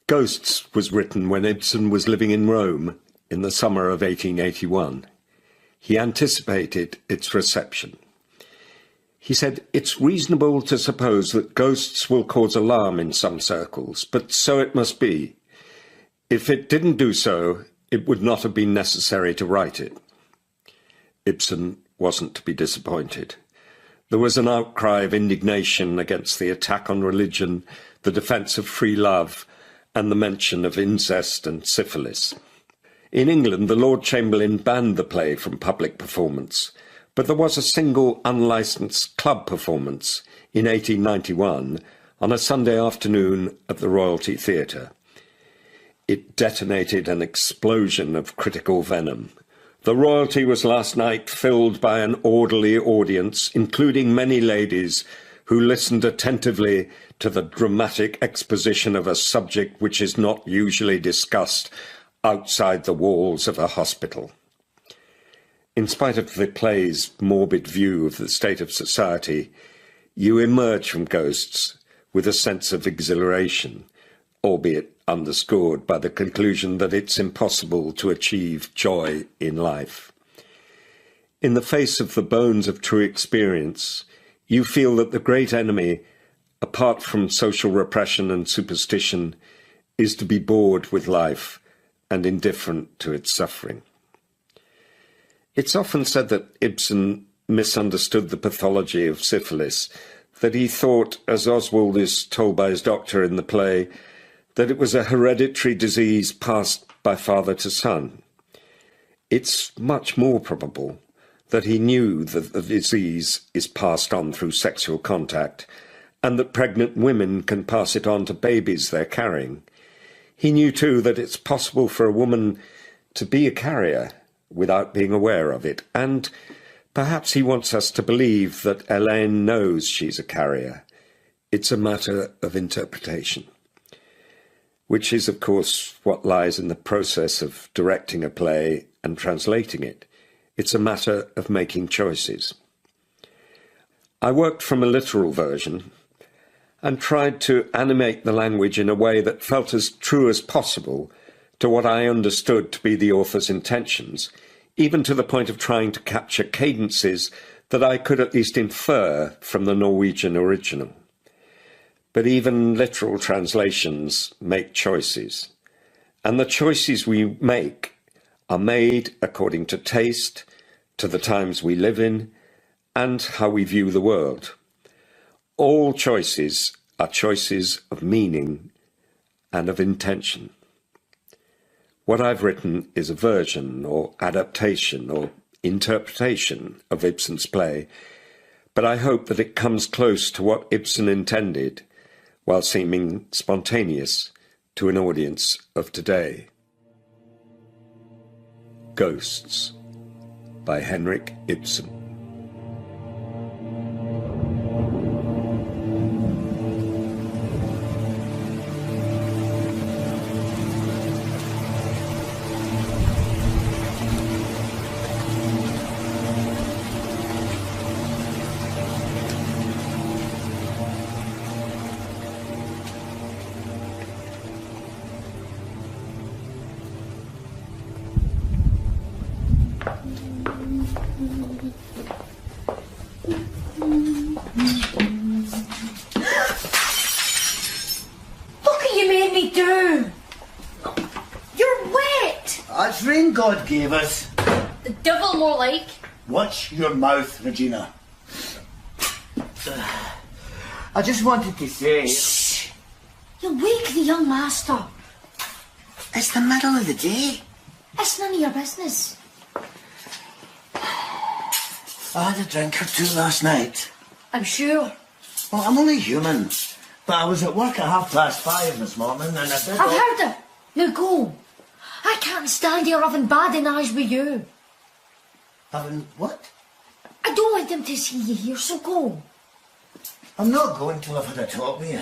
Ghosts was written when Ibsen was living in Rome in the summer of 1881. He anticipated its reception. He said, "It's reasonable to suppose that ghosts will cause alarm in some circles, but so it must be. If it didn't do so, it would not have been necessary to write it." Ibsen wasn't to be disappointed. There was an outcry of indignation against the attack on religion, the defence of free love, and the mention of incest and syphilis. In England, the Lord Chamberlain banned the play from public performance, but there was a single unlicensed club performance in 1891 on a Sunday afternoon at the Royalty Theatre. It detonated an explosion of critical venom. The Royalty was last night filled by an orderly audience, including many ladies who listened attentively to the dramatic exposition of a subject which is not usually discussed outside the walls of a hospital. In spite of the play's morbid view of the state of society, you emerge from Ghosts with a sense of exhilaration, albeit underscored by the conclusion that it's impossible to achieve joy in life. In the face of the bones of true experience, you feel that the great enemy, apart from social repression and superstition, is to be bored with life and indifferent to its suffering. It's often said that Ibsen misunderstood the pathology of syphilis, that he thought, as Oswald is told by his doctor in the play, that it was a hereditary disease passed by father to son. It's much more probable that he knew that the disease is passed on through sexual contact, and that pregnant women can pass it on to babies they're carrying. He knew too that it's possible for a woman to be a carrier without being aware of it, and perhaps he wants us to believe that Helene knows she's a carrier. It's a matter of interpretation, which is, of course, what lies in the process of directing a play and translating it. It's a matter of making choices. I worked from a literal version and tried to animate the language in a way that felt as true as possible to what I understood to be the author's intentions, even to the point of trying to capture cadences that I could at least infer from the Norwegian original. But even literal translations make choices, and the choices we make are made according to taste, to the times we live in, and how we view the world. All choices are choices of meaning and of intention. What I've written is a version or adaptation or interpretation of Ibsen's play, but I hope that it comes close to what Ibsen intended, while seeming spontaneous to an audience of today. Ghosts by Henrik Ibsen. God gave us. The devil, more like. Watch your mouth, Regina. I just wanted to say... Shh! You'll wake the young master. It's the middle of the day. It's none of your business. I had a drink or two last night. I'm sure. Well, I'm only human. But I was at work at 5:30 this morning and I did... I've heard it. Now go. I can't stand here having badinage with you. Having what? I don't want them to see you here, so go. I'm not going till I've had a talk with you.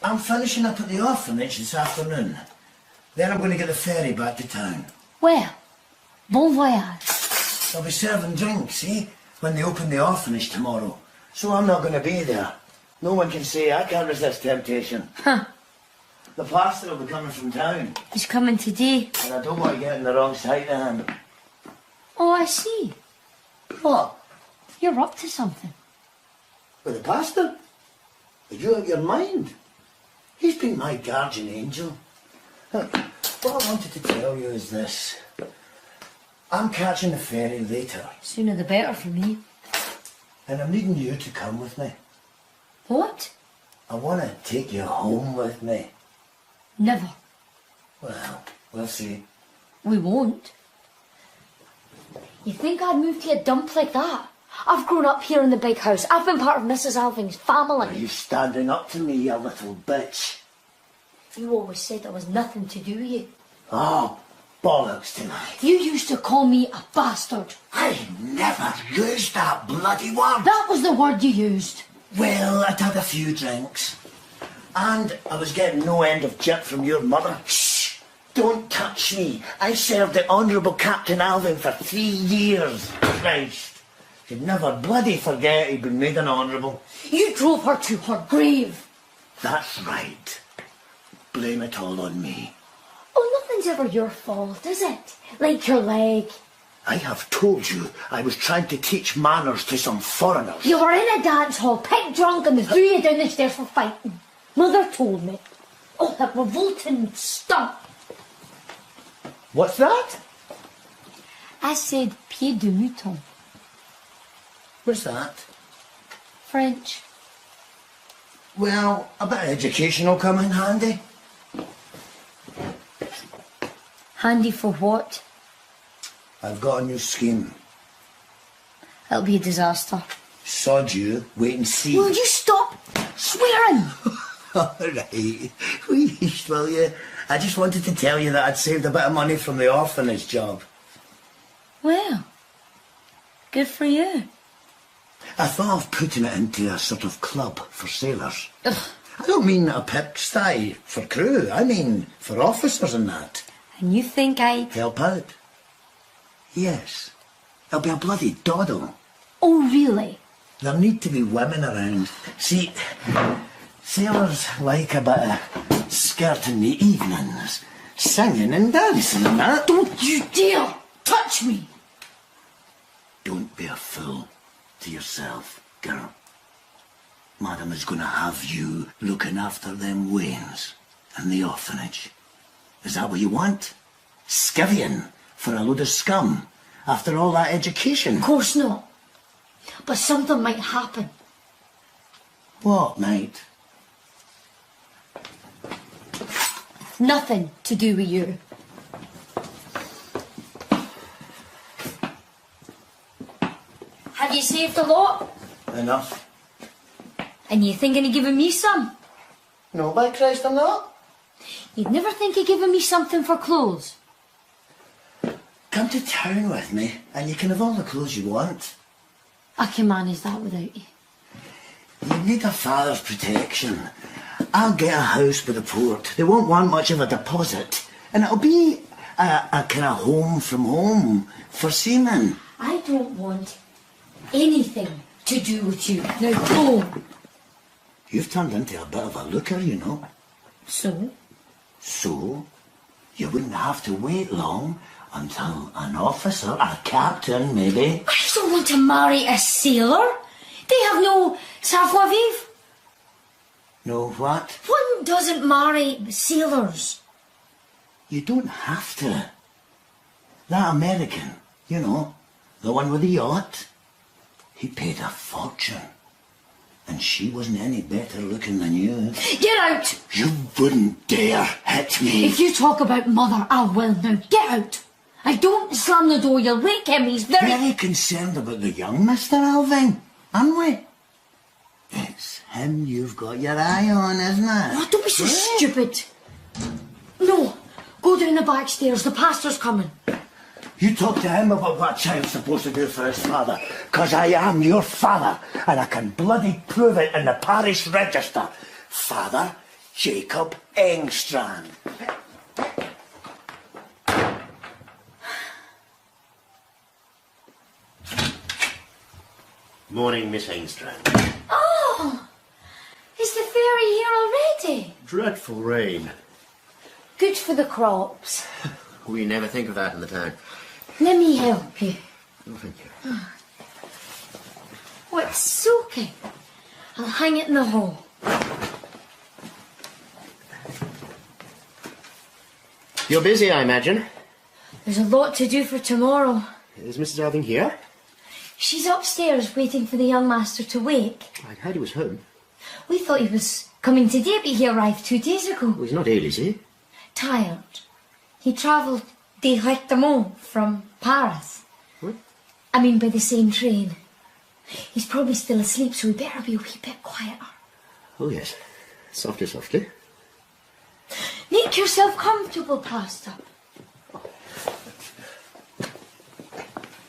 I'm finishing up at the orphanage this afternoon. Then I'm going to get the ferry back to town. Where? Bon voyage. They'll be serving drinks, when they open the orphanage tomorrow. So I'm not going to be there. No one can say I can't resist temptation. Huh. The pastor will be coming from town, He's coming today. and I don't want to get on the wrong side of him. Oh, I see. What? You're up to something. With the pastor? Are you out of your mind? He's been my guardian angel. What I wanted to tell you is this. I'm catching the ferry later, Sooner the better for me. and I'm needing you to come with me. What? I want to take you home with me. Never. Well, we'll see. We won't. You think I'd move to a dump like that? I've grown up here in the big house. I've been part of Mrs. Alving's Are family. you standing up to me, you little bitch? You always said there was nothing to do with you. Oh, bollocks tonight. You used to call me a bastard. I never used that bloody word. That was the word you used. Well, I'd had a few drinks. And I was getting no end of jip from your mother. Shh! Don't touch me. I served the Honourable Captain Alving for 3 years. Christ. You'd never bloody forget he'd been made an honourable. You drove her to her grave. That's right. Blame it all on me. Oh, nothing's ever your fault, is it? Like your leg. I have told you I was trying to teach manners to some foreigners. You were in a dance hall, pig drunk, and they threw you down the stairs for fighting. Mother told me. Oh, that revolting stump. What's that? I said pied de mouton. What's that? French. Well, a bit of education will come in handy. Handy for what? I've got a new scheme. It'll be a disaster. Sod you, wait and see. Will you stop swearing? All right. Wheesh, will you? I just wanted to tell you that I'd saved a bit of money from the orphanage job. Well, good for you. I thought of putting it into a sort of club for sailors. Ugh. I don't mean a pigsty for crew. I mean for officers and that. And you think I... Help out. Yes. It'll be a bloody doddle. Oh, really? There need to be women around. See, sailors like a bit of skirt in the evenings, singing and dancing and that. Don't you dare touch me! Don't be a fool to yourself, girl. Madam is going to have you looking after them wains in the orphanage. Is that what you want? Skivying for a load of scum after all that education? Of course not. But something might happen. What might? Nothing to do with you. Have you saved a lot? Enough. And you thinking of giving me some? No, by Christ, I'm not. You'd never think of giving me something for clothes. Come to town with me and you can have all the clothes you want. I can manage that without you. You need a father's protection. I'll get a house by the port. They won't want much of a deposit. And it'll be a kind of home from home for seamen. I don't want anything to do with you. Now go. You've turned into a bit of a looker, you know. So? So, you wouldn't have to wait long until an officer, a captain maybe. I don't want to marry a sailor. They have no savoir-vivre. Know what? One doesn't marry sailors. You don't have to. That American, you know, the one with the yacht, he paid a fortune. And she wasn't any better looking than you. Get out! You wouldn't dare hit me. If you talk about mother, I will now. Get out! I don't slam the door, you'll wake him, he's Very concerned about the young Mr. Alving, aren't we? It's him you've got your eye on, isn't it? Oh, don't be so stupid. No, go down the back stairs, the pastor's coming. You talk to him about what a child's supposed to do for his father, 'cause I am your father, and I can bloody prove it in the parish register. Father Jacob Engstrand. Morning, Miss Engstrand. Oh, Dreadful rain. Good for the crops. We never think of that in the town. Let me help you. Oh, thank you. Oh, it's soaking. I'll hang it in the hall. You're busy, I imagine. There's a lot to do for tomorrow. Is Mrs. Alving here? She's upstairs waiting for the young master to wake. I heard he was home. We thought he was coming today, but he arrived 2 days ago. Well, he's not ill, is he? Tired. He travelled directement from Paris. What? I mean, by the same train. He's probably still asleep, so we better be a wee bit quieter. Oh, yes. Softly, softly. Make yourself comfortable, Pastor.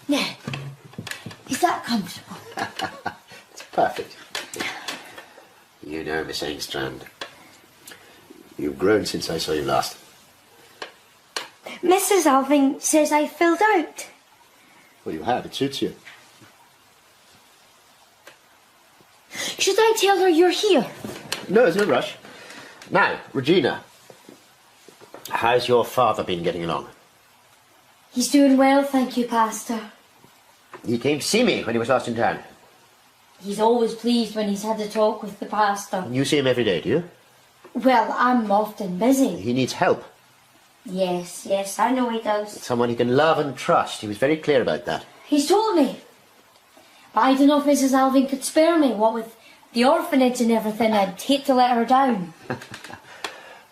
Now, is that comfortable? It's perfect. You know, Miss Engstrand, you've grown since I saw you last. Mrs. Alving says I filled out. Well, you have. It suits you. Should I tell her you're here? No, there's no rush. Now, Regina, how's your father been getting along? He's doing well, thank you, Pastor. He came to see me when he was last in town. He's always pleased when he's had a talk with the pastor. You see him every day, do you? Well, I'm often busy. He needs help. Yes, I know he does. Someone he can love and trust. He was very clear about that. He's told me. But I don't know if Mrs. Alving could spare me. What with the orphanage and everything, I'd hate to let her down.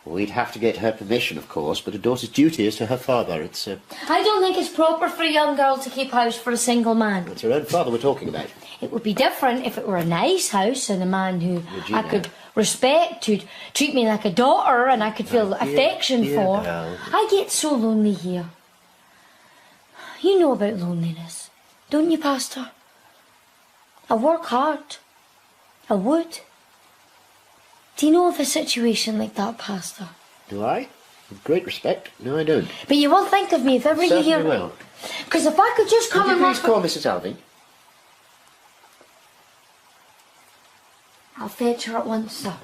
We'd have to get her permission, of course, but a daughter's duty is to her father. It's I don't think it's proper for a young girl to keep house for a single man. her own father we're talking about. It would be different if it were a nice house and a man who Regina. I could respect, who'd treat me like a daughter and I could feel affection for. girl. I get so lonely here. You know about loneliness, don't you, Pastor? I work hard. I would. Do you know of a situation like that, Pastor? Do I? With great respect. No, I don't. But you will think of me if ever you Certainly hear... will. Because if I could just come Could you and please work... call Mrs. Alving? I'll fetch her at once, sir.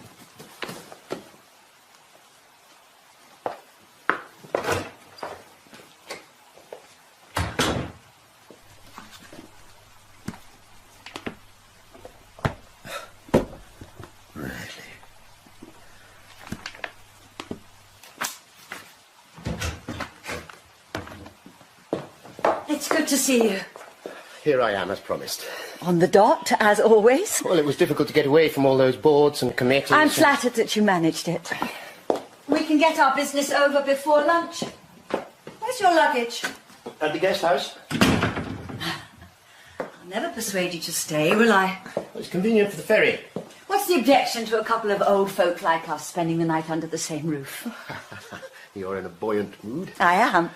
It's good to see you. Here I am, as promised. On the dot, as always. Well, it was difficult to get away from all those boards and committees. I'm flattered that you managed it. We can get our business over before lunch. Where's your luggage? At the guest house? I'll never persuade you to stay, will I? It's convenient for the ferry. What's the objection to a couple of old folk like us spending the night under the same roof? You're in a buoyant mood. I am.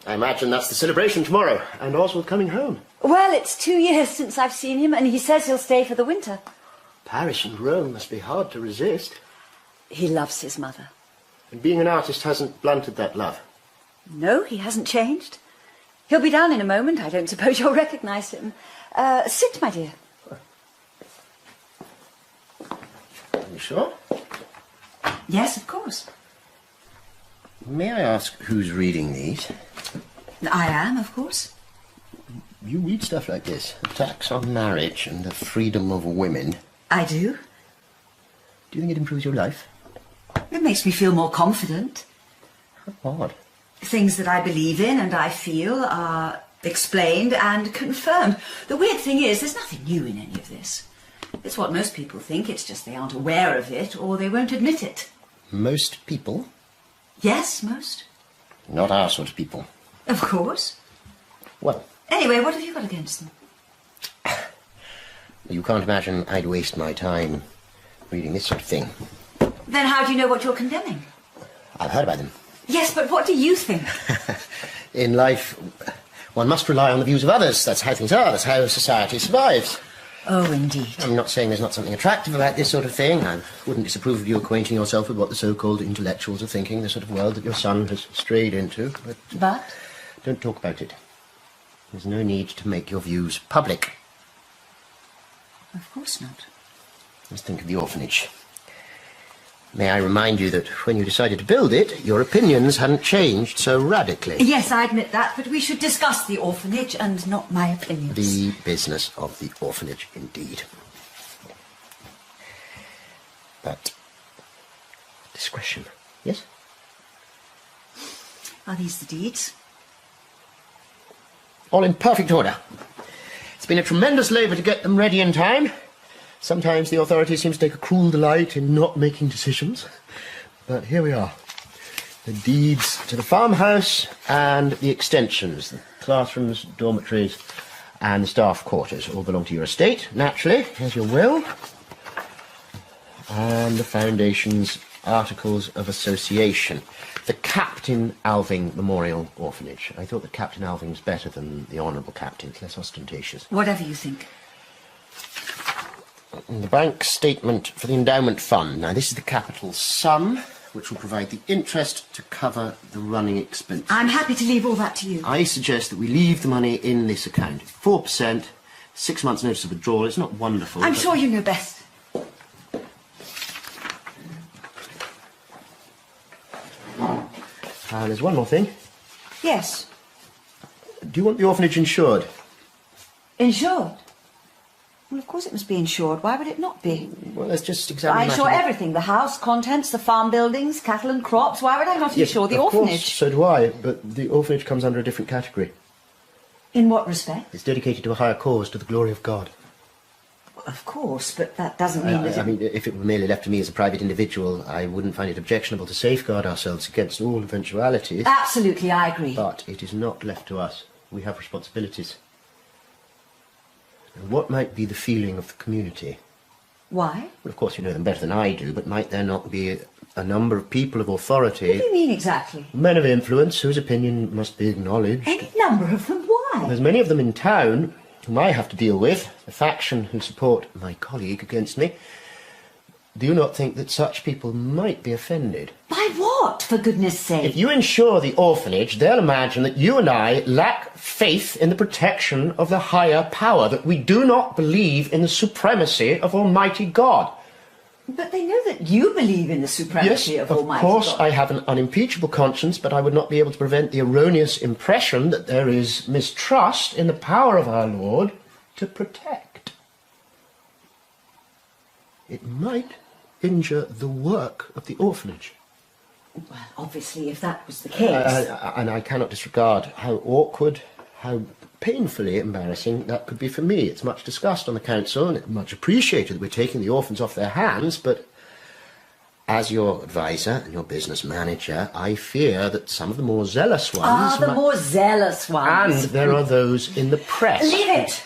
I imagine that's the celebration tomorrow, and Oswald coming home. Well, it's 2 years since I've seen him, and he says he'll stay for the winter. Paris and Rome must be hard to resist. He loves his mother. And being an artist hasn't blunted that love. No, he hasn't changed. He'll be down in a moment. I don't suppose you'll recognise him. Sit, my dear. Are you sure? Yes, of course. May I ask who's reading these? I am, of course. You read stuff like this, attacks on marriage and the freedom of women. I do. Do you think it improves your life? It makes me feel more confident. How odd. Things that I believe in and I feel are explained and confirmed. The weird thing is, there's nothing new in any of this. It's what most people think, it's just they aren't aware of it or they won't admit it. Most people? Yes, most. Not our sort of people. Of course. Well, Anyway, what have you got against them? you can't imagine I'd waste my time reading this sort of thing. Then how do you know what you're condemning? I've heard about them. Yes, but what do you think? In life, one must rely on the views of others. That's how things are. That's how society survives. Oh, indeed. I'm not saying there's not something attractive about this sort of thing. I wouldn't disapprove of you acquainting yourself with what the so-called intellectuals are thinking, the sort of world that your son has strayed into. But? Don't talk about it. There's no need to make your views public. Of course not. Let's think of the orphanage. May I remind you that when you decided to build it, your opinions hadn't changed so radically. Yes, I admit that, but we should discuss the orphanage and not my opinions. The business of the orphanage, indeed. But discretion, yes? Are these the deeds? All in perfect order. It's been a tremendous labour to get them ready in time. Sometimes the authorities seem to take a cruel delight in not making decisions. But here we are. The deeds to the farmhouse and the extensions, the classrooms, dormitories and the staff quarters all belong to your estate, naturally. Here's your will. And the foundation's articles of association. The Captain Alving Memorial Orphanage. I thought that Captain Alving's better than the Honourable Captain. It's less ostentatious. Whatever you think. The bank statement for the endowment fund. Now, this is the capital sum, which will provide the interest to cover the running expenses. I'm happy to leave all that to you. I suggest that we leave the money in this account. 4%, 6 months' notice of withdrawal. It's not wonderful. I'm sure you know best. There's one more thing. Yes. Do you want the orphanage insured? Insured? Well, of course it must be insured. Why would it not be? Well, let's just examine I insure that. everything. The house, contents, the farm buildings, cattle and crops. Why would I not insure the of orphanage? Course, so do I, but the orphanage comes under a different category. In what respect? It's dedicated to a higher cause, to the glory of God. Well, of course, but that doesn't mean that... I mean, if it were merely left to me as a private individual, I wouldn't find it objectionable to safeguard ourselves against all eventualities. Absolutely, I agree. But it is not left to us. We have responsibilities. And what might be the feeling of the community? Why? Well, of course, you know them better than I do, but might there not be a number of people of authority... What do you mean exactly? Men of influence, whose opinion must be acknowledged. Any number of them. Why? There's many of them in town whom I have to deal with, the faction who support my colleague against me. Do you not think that such people might be offended? By what, for goodness sake? If you insure the orphanage, they'll imagine that you and I lack faith in the protection of the higher power, that we do not believe in the supremacy of Almighty God. But they know that you believe in the supremacy of Almighty God. Of course, I have an unimpeachable conscience, but I would not be able to prevent the erroneous impression that there is mistrust in the power of our Lord to protect. It might injure the work of the orphanage. Well, obviously, if that was the case... and I cannot disregard how awkward, how painfully embarrassing that could be for me. It's much discussed on the council, and it's much appreciated that we're taking the orphans off their hands, but as your advisor and your business manager, I fear that some of the more zealous ones... more zealous ones. And there are those in the press. Leave it!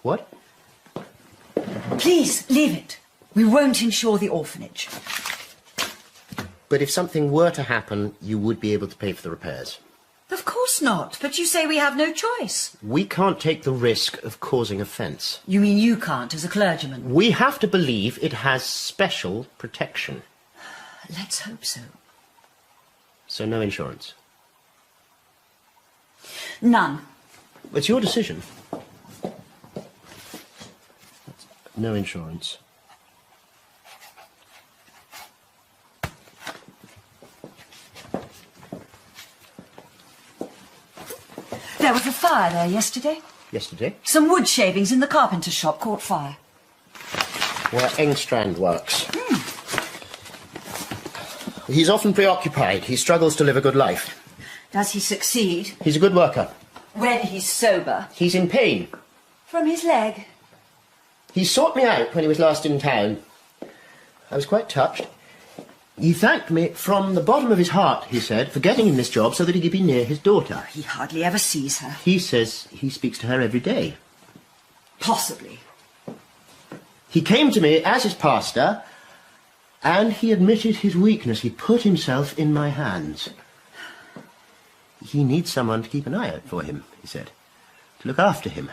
What? Please, leave it. We won't insure the orphanage. But if something were to happen, you would be able to pay for the repairs. Of course not, but you say we have no choice. We can't take the risk of causing offence. You mean you can't, as a clergyman? We have to believe it has special protection. Let's hope so. So no insurance? None. It's your decision. No insurance. There was a fire there yesterday. Yesterday? Some wood shavings in the carpenter's shop caught fire. Where Engstrand works. He's often preoccupied. He struggles to live a good life. Does he succeed? He's a good worker. When he's sober? He's in pain. From his leg? He sought me out when he was last in town. I was quite touched. He thanked me from the bottom of his heart, he said, for getting him this job so that he could be near his daughter. He hardly ever sees her. He says he speaks to her every day. Possibly. He came to me as his pastor, and he admitted his weakness. He put himself in my hands. He needs someone to keep an eye out for him, he said, to look after him.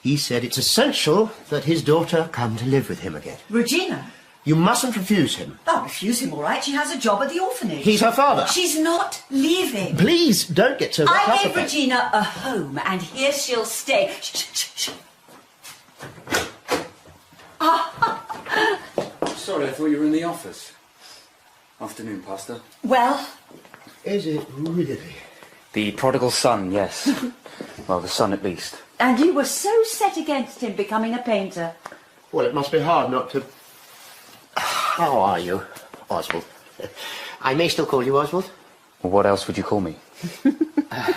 He said it's essential that his daughter come to live with him again. Regina? You mustn't refuse him. I'll refuse him, all right. She has a job at the orphanage. He's her father. She's not leaving. Please, don't get so worked up I gave about it. Regina a home, and here she'll stay. Shh, shh, shh. sorry, I thought you were in the office. Afternoon, Pastor. Well, Is it really? The prodigal son, yes. Well, the son at least. and you were so set against him becoming a painter. Well, it must be hard not to... How are you, Oswald? I may still call you Oswald. Well, what else would you call me? I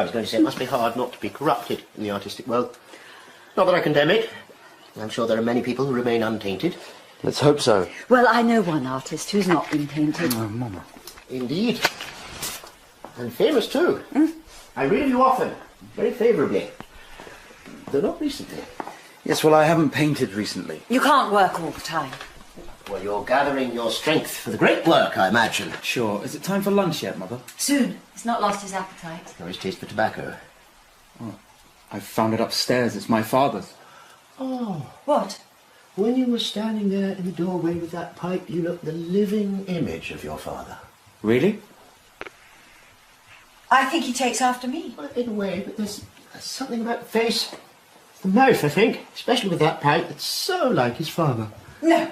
was going to say it must be hard not to be corrupted in the artistic world. Not that I condemn it. I'm sure there are many people who remain untainted. Let's hope so. Well, I know one artist who's not been painted. Oh, Mama. Indeed. And famous too. I read you often, very favourably. Though not recently. Yes, well, I haven't painted recently. You can't work all the time. Well, you're gathering your strength for the great work, I imagine. Sure. Is it time for lunch yet, Mother? Soon. He's not lost his appetite. Or his taste for tobacco. I found it upstairs. It's my father's. Oh, What? when you were standing there in the doorway with that pipe, you looked the living image of your father. Really? I think he takes after me. Well, in a way, but there's something about the face. The mouth, I think, especially with that pipe, that's so like his father. No.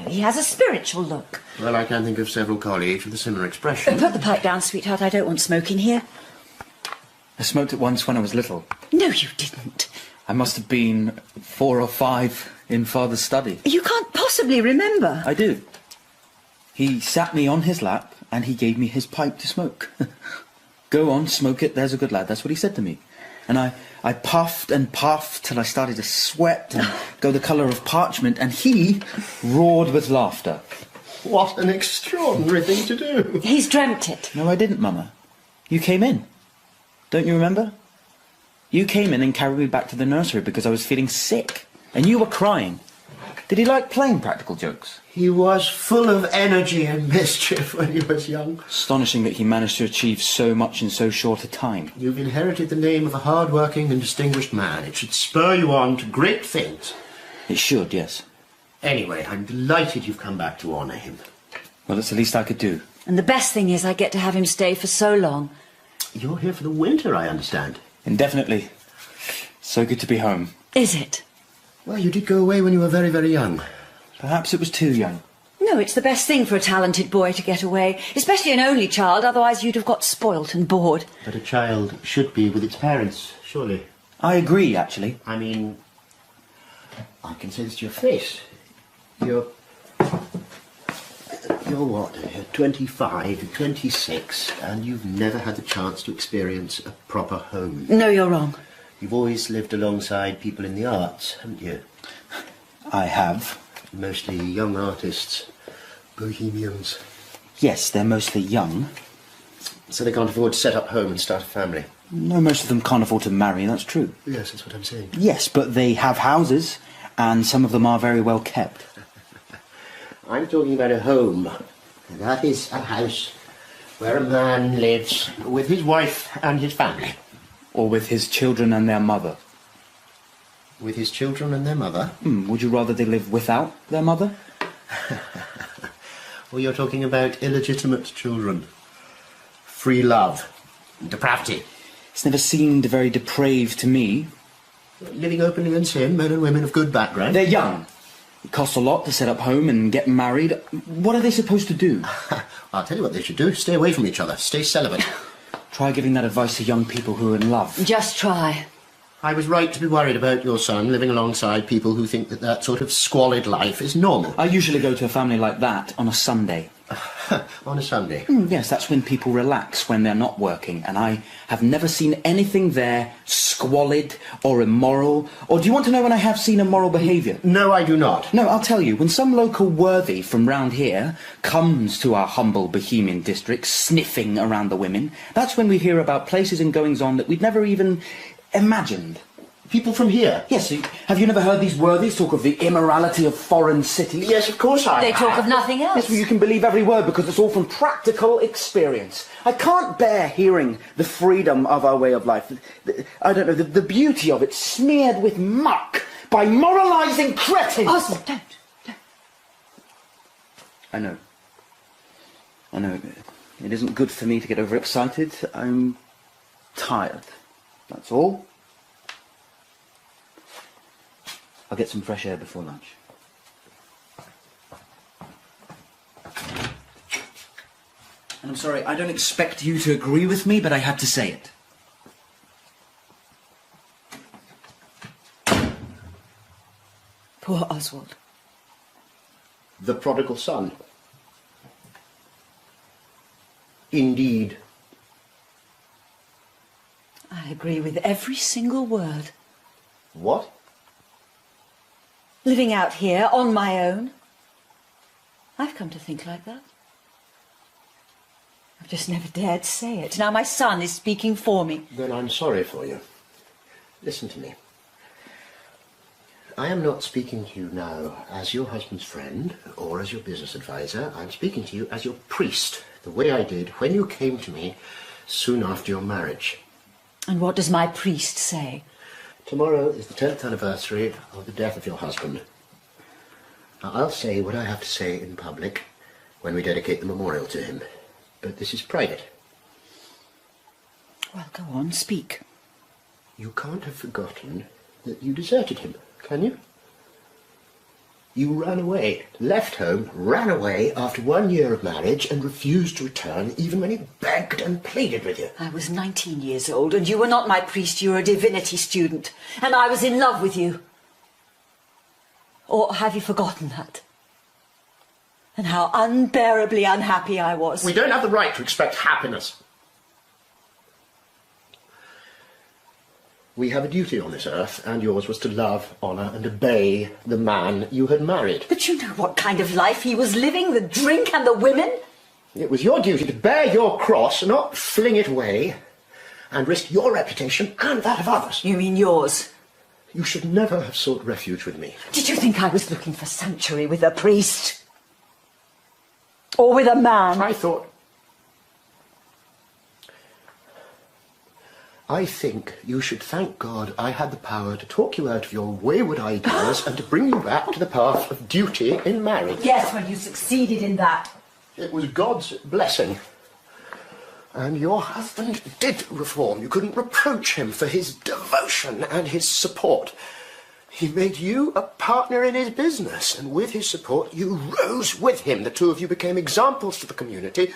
He has a spiritual look. Well, I can think of several colleagues with a similar expression. Put the pipe down, sweetheart. I don't want smoke in here. I smoked it once when I was little. No, you didn't. I must have been 4 or 5 in Father's study. You can't possibly remember. I do. He sat me on his lap and he gave me his pipe to smoke. Go on, smoke it, there's a good lad. That's what he said to me. And I puffed and puffed till I started to sweat and go the colour of parchment, and he roared with laughter. What an extraordinary thing to do. He's dreamt it. No, I didn't, Mama. You came in. Don't you remember? You came in and carried me back to the nursery because I was feeling sick. And you were crying. Did he like playing practical jokes? He was full of energy and mischief when he was young. Astonishing that he managed to achieve so much in so short a time. You've inherited the name of a hard-working and distinguished man. It should spur you on to great things. It should, yes. Anyway, I'm delighted you've come back to honour him. Well, it's the least I could do. And the best thing is I get to have him stay for so long. You're here for the winter, I understand. Indefinitely. So good to be home. Is it? Well, you did go away when you were very, very young. Perhaps it was too young. No, it's the best thing for a talented boy to get away. Especially an only child, otherwise you'd have got spoilt and bored. But a child should be with its parents, surely. I agree, actually. I mean, I can say this to your face. You're what? You're 25, 26, and you've never had the chance to experience a proper home. No, you're wrong. You've always lived alongside people in the arts, haven't you? I have. Mostly young artists, bohemians. Yes, they're mostly young. So they can't afford to set up home and start a family. No, most of them can't afford to marry, that's true. Yes, that's what I'm saying. Yes, but they have houses, and some of them are very well kept. I'm talking about a home. That is a house where a man lives with his wife and his family. Or with his children and their mother. With his children and their mother? Would you rather they live without their mother? Well, you're talking about illegitimate children. Free love. Depravity. It's never seemed very depraved to me. Living openly in sin, men and women of good background. They're young. It costs a lot to set up home and get married. What are they supposed to do? I'll tell you what they should do. Stay away from each other. Stay celibate. Try giving that advice to young people who are in love. Just try. I was right to be worried about your son living alongside people who think that that sort of squalid life is normal. I usually go to a family like that on a Sunday. On a Sunday? Yes, that's when people relax, when they're not working, and I have never seen anything there squalid or immoral. Or do you want to know when I have seen immoral behaviour? No, I do not. No, I'll tell you. When some local worthy from round here comes to our humble Bohemian district, sniffing around the women, that's when we hear about places and goings-on that we'd never even imagined. People from here? Yes, have you never heard these worthies talk of the immorality of foreign cities? Yes, of course I They have. talk of nothing else. Yes, well, you can believe every word because it's all from practical experience. I can't bear hearing the freedom of our way of life. I don't know, the beauty of it smeared with muck by moralising cretins. Oswald, don't. I know. It isn't good for me to get overexcited. I'm tired. That's all. I'll get some fresh air before lunch. And I'm sorry, I don't expect you to agree with me, but I had to say it. Poor Oswald. The prodigal son. Indeed. I agree with every single word. What? Living out here on my own. I've come to think like that. I've just never dared say it. Now my son is speaking for me. Then I'm sorry for you. Listen to me. I am not speaking to you now as your husband's friend or as your business advisor. I'm speaking to you as your priest, the way I did when you came to me soon after your marriage. And what does my priest say? Tomorrow is the 10th anniversary of the death of your husband. Now, I'll say what I have to say in public when we dedicate the memorial to him, but this is private. Well, go on, speak. You can't have forgotten that you deserted him, can you? You ran away, left home, ran away after 1 year of marriage and refused to return even when he begged and pleaded with you. I was 19 years old and you were not my priest, you were a divinity student. And I was in love with you. Or have you forgotten that? And how unbearably unhappy I was. We don't have the right to expect happiness. We have a duty on this earth, and yours was to love, honour, and obey the man you had married. But you know what kind of life he was living, the drink and the women? It was your duty to bear your cross, not fling it away, and risk your reputation and that of others. You mean yours? You should never have sought refuge with me. Did you think I was looking for sanctuary with a priest? Or with a man? I think you should thank God I had the power to talk you out of your wayward ideas and to bring you back to the path of duty in marriage. Yes, well, you succeeded in that. It was God's blessing. And your husband did reform. You couldn't reproach him for his devotion and his support. He made you a partner in his business, and with his support you rose with him. The two of you became examples to the community,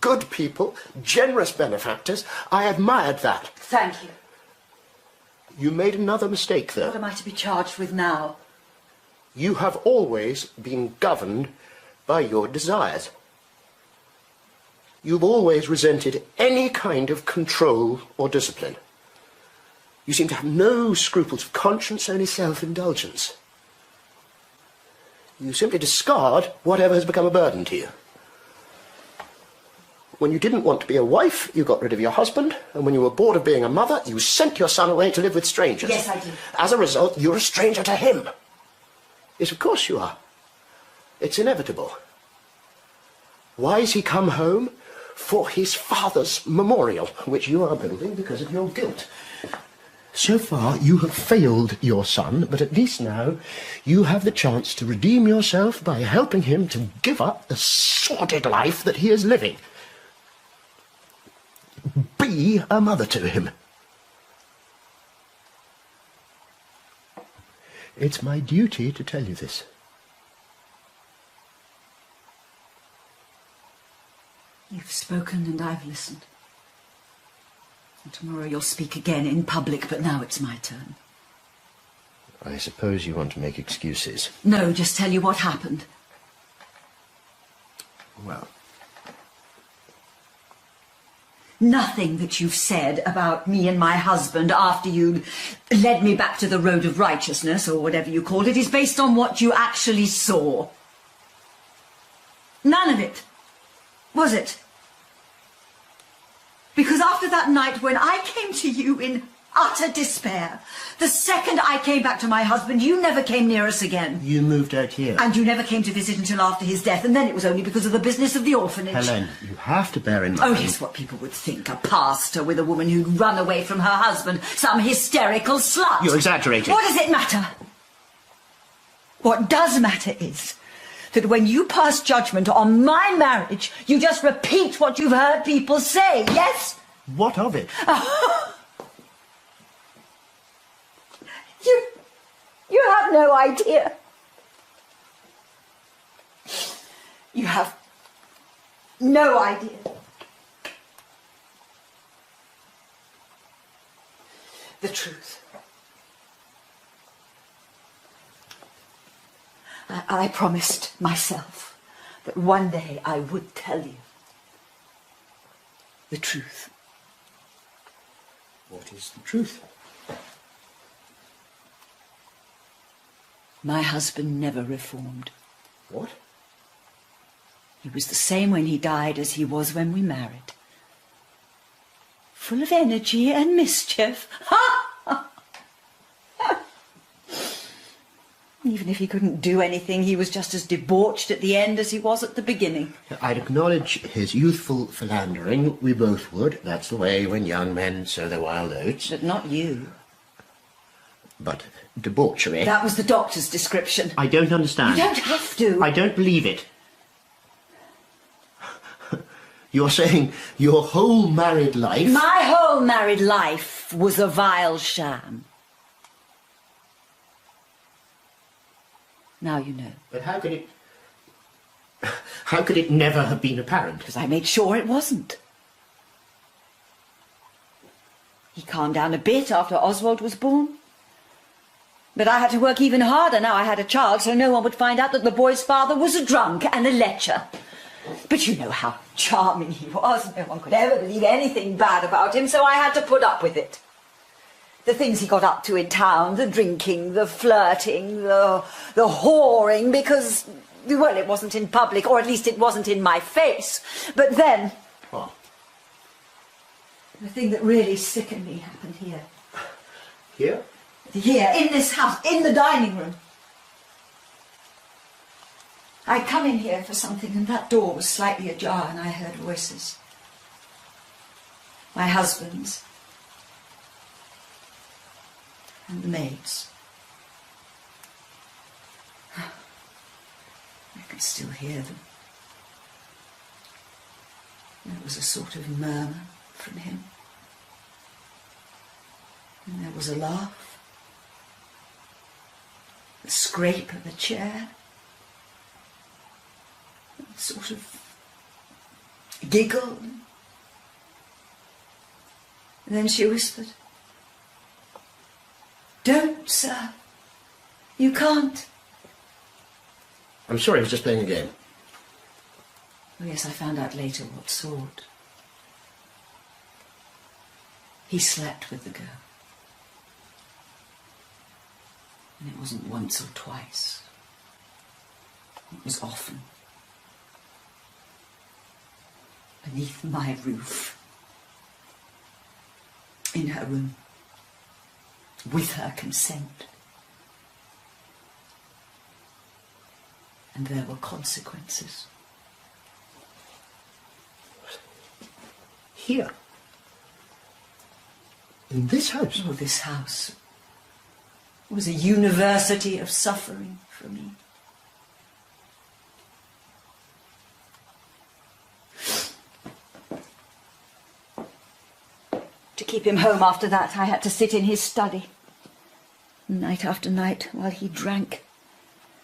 good people, generous benefactors. I admired that. Thank you. You made another mistake, though. What am I to be charged with now? You have always been governed by your desires. You've always resented any kind of control or discipline. You seem to have no scruples of conscience, only self-indulgence. You simply discard whatever has become a burden to you. When you didn't want to be a wife, you got rid of your husband, and when you were bored of being a mother, you sent your son away to live with strangers. Yes, I did. As a result, you're a stranger to him. Yes, of course you are. It's inevitable. Why has he come home? For his father's memorial, which you are building because of your guilt. So far, you have failed your son, but at least now you have the chance to redeem yourself by helping him to give up the sordid life that he is living. Be a mother to him. It's my duty to tell you this. You've spoken and I've listened. And tomorrow you'll speak again in public, but now it's my turn. I suppose you want to make excuses. No, just tell you what happened. Well, nothing that you've said about me and my husband after you led me back to the road of righteousness, or whatever you called it, is based on what you actually saw. None of it. Was it? Because after that night when I came to you in utter despair, the second I came back to my husband, you never came near us again. you moved out here. And you never came to visit until after his death, and then it was only because of the business of the orphanage. Helene, you have to bear in mind... Oh, yes, what people would think. A pastor with a woman who'd run away from her husband. Some hysterical slut. You're exaggerating. What does it matter? What does matter is that when you pass judgment on my marriage, you just repeat what you've heard people say, yes? What of it? You have no idea. You have no idea. the truth. I promised myself that one day I would tell you the truth. What is the truth? My husband never reformed. What? He was the same when he died as he was when we married. Full of energy and mischief. Even if he couldn't do anything, he was just as debauched at the end as he was at the beginning. I'd acknowledge his youthful philandering. We both would. That's the way when young men sow their wild oats. But not you. But debauchery... That was the doctor's description. I don't understand. You don't have to. I don't believe it. You're saying your whole married life... My whole married life was a vile sham. Now you know. But how could it... How could it never have been apparent? Because I made sure it wasn't. He calmed down a bit after Oswald was born. But I had to work even harder now I had a child, so no one would find out that the boy's father was a drunk and a lecher. But you know how charming he was. No one could ever believe anything bad about him, so I had to put up with it. The things he got up to in town, the drinking, the flirting, the whoring, because, well, it wasn't in public, or at least it wasn't in my face. But then... What? The thing that really sickened me happened here. Here? Here, in this house, in the dining room. I'd come in here for something and that door was slightly ajar and I heard voices. My husband's. And the maid's. I could still hear them. There was a sort of murmur from him. And there was a laugh. The scrape of a chair. A sort of giggle. And then she whispered, "Don't, sir. You can't." I'm sorry, I was just playing a game. Oh, yes, I found out later what sort. He slept with the girl. And it wasn't once or twice. It was often. Beneath my roof. In her room. With her consent. And there were consequences. Here? In this house? Oh, this house was a university of suffering for me. To keep him home after that, I had to sit in his study, night after night, while he drank,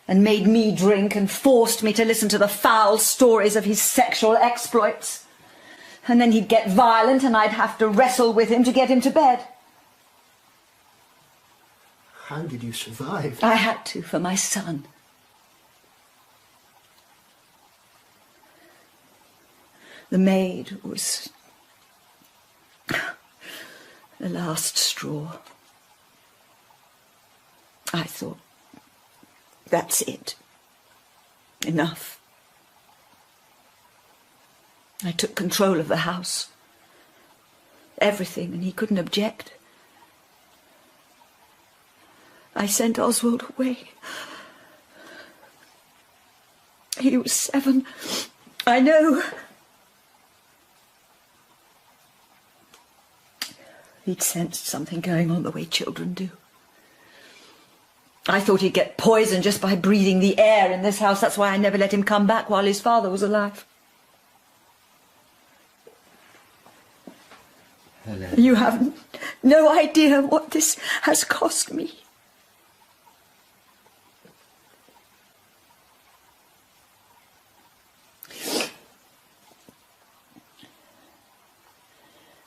and made me drink, and forced me to listen to the foul stories of his sexual exploits. And then he'd get violent, and I'd have to wrestle with him to get him to bed. How did you survive? I had to, for my son. The maid was the last straw. I thought, that's it. Enough. I took control of the house. Everything, and he couldn't object. I sent Oswald away. He was 7. I know. He'd sensed something going on the way children do. I thought he'd get poisoned just by breathing the air in this house. That's why I never let him come back while his father was alive. Helene. You have no idea what this has cost me.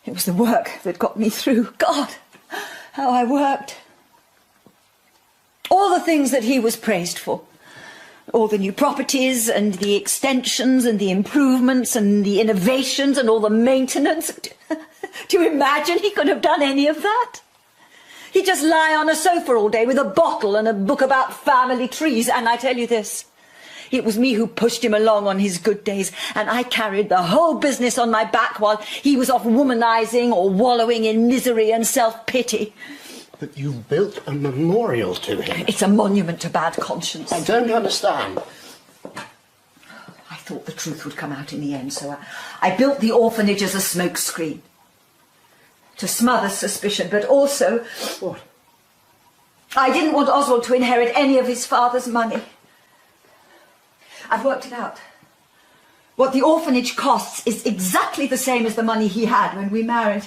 It was the work that got me through. God, How I worked. All the things that he was praised for. All the new properties and the extensions and the improvements and the innovations and all the maintenance. Do you imagine he could have done any of that? He'd just lie on a sofa all day with a bottle and a book about family trees, and I tell you this, it was me who pushed him along on his good days, and I carried the whole business on my back while he was off womanizing or wallowing in misery and self-pity. But you built a memorial to him. It's a monument to bad conscience. I don't understand. I thought the truth would come out in the end, so I built the orphanage as a smokescreen. To smother suspicion, but also... What? I didn't want Oswald to inherit any of his father's money. I've worked it out. What the orphanage costs is exactly the same as the money he had when we married.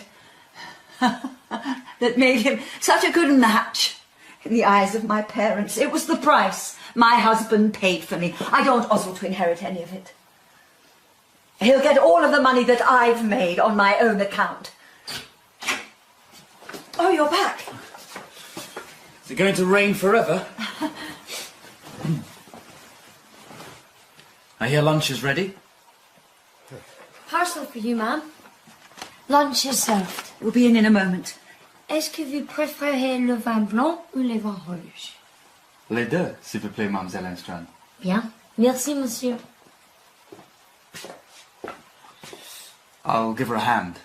That made him such a good match in the eyes of my parents. It was the price my husband paid for me. I don't want Oswald to inherit any of it. He'll get all of the money that I've made on my own account. Oh, you're back. Is it going to rain forever? I hear lunch is ready. Parcel for you, ma'am. Lunch is served. We'll be in a moment. Est-ce que vous préférez le vin blanc ou le vin rouge? Les deux, s'il vous plaît, mademoiselle Engstrand. Bien. Merci, monsieur. I'll give her a hand.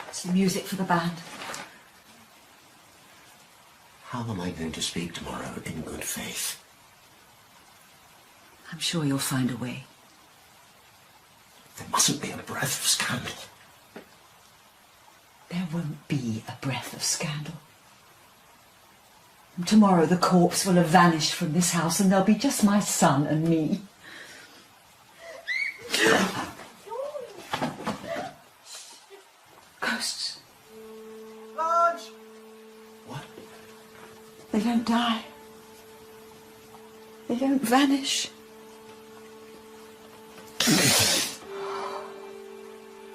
It's the music for the band. How am I going to speak tomorrow in good faith? I'm sure you'll find a way. There mustn't be a breath of scandal. There won't be a breath of scandal. And tomorrow the corpse will have vanished from this house and there'll be just my son and me. Ghosts. Lodge! What? They don't die. They don't vanish.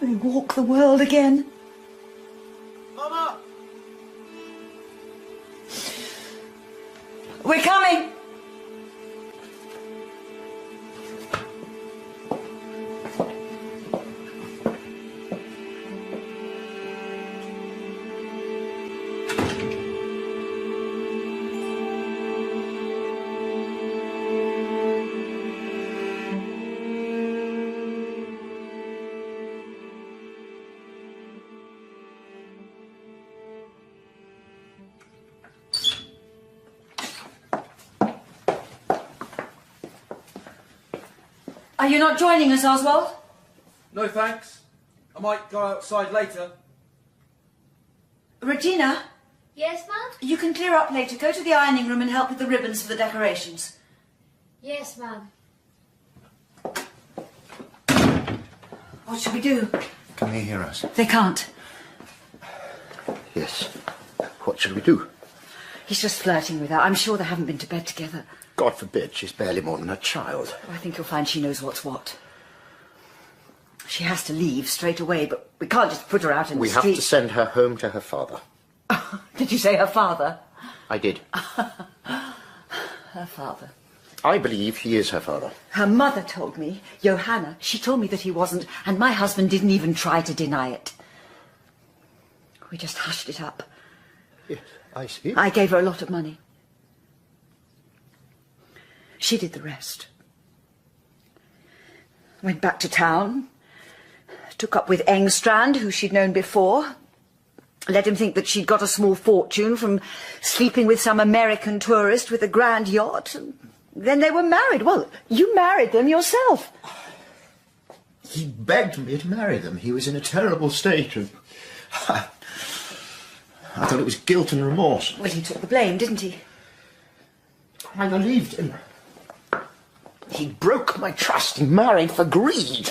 They walk the world again. Mama! We're coming! Are you not joining us, Oswald? No thanks. I might go outside later. Regina, Yes, ma'am? you can clear up later. Go to the ironing room and help with the ribbons for the decorations. Yes, ma'am. What should we do? Can they hear us? They can't. Yes. What should we do? He's just flirting with her. I'm sure they haven't been to bed together. God forbid, she's barely more than a child. I think you'll find she knows what's what. She has to leave straight away, but we can't just put her out in We the have street. to send her home to her father. Did you say her father? I did. Her father. I believe he is her father. Her mother told me, Johanna, she told me that he wasn't, and my husband didn't even try to deny it. We just hushed it up. Yes, I see. I gave her a lot of money. She did the rest. Went back to town, took up with Engstrand, who she'd known before, let him think that she'd got a small fortune from sleeping with some American tourist with a grand yacht, and then they were married. Well, you married them yourself. He begged me to marry them. He was in a terrible state of... I thought it was guilt and remorse. Well, he took the blame, didn't he? I believed him. He broke my trust. He married for greed.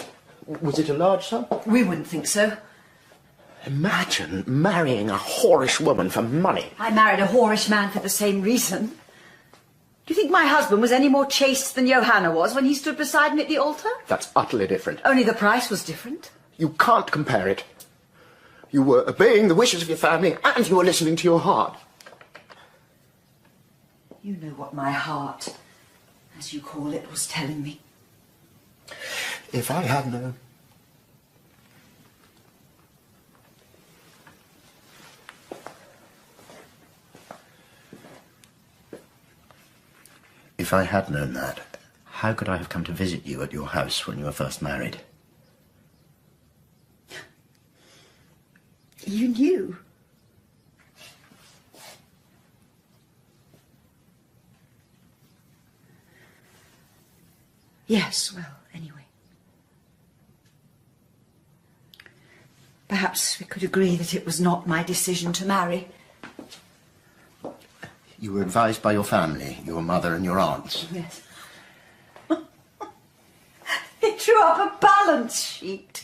Was it a large sum? We wouldn't think so. Imagine marrying a whorish woman for money. I married a whorish man for the same reason. Do you think my husband was any more chaste than Johanna was when he stood beside me at the altar? That's utterly different. Only the price was different. You can't compare it. You were obeying the wishes of your family and you were listening to your heart. You know what my heart, as you call it, was telling me. If I had known... If I had known that, how could I have come to visit you at your house when you were first married? You knew. Yes, well, anyway. Perhaps we could agree that it was not my decision to marry. You were advised by your family, your mother and your aunts. Yes. They drew up a balance sheet.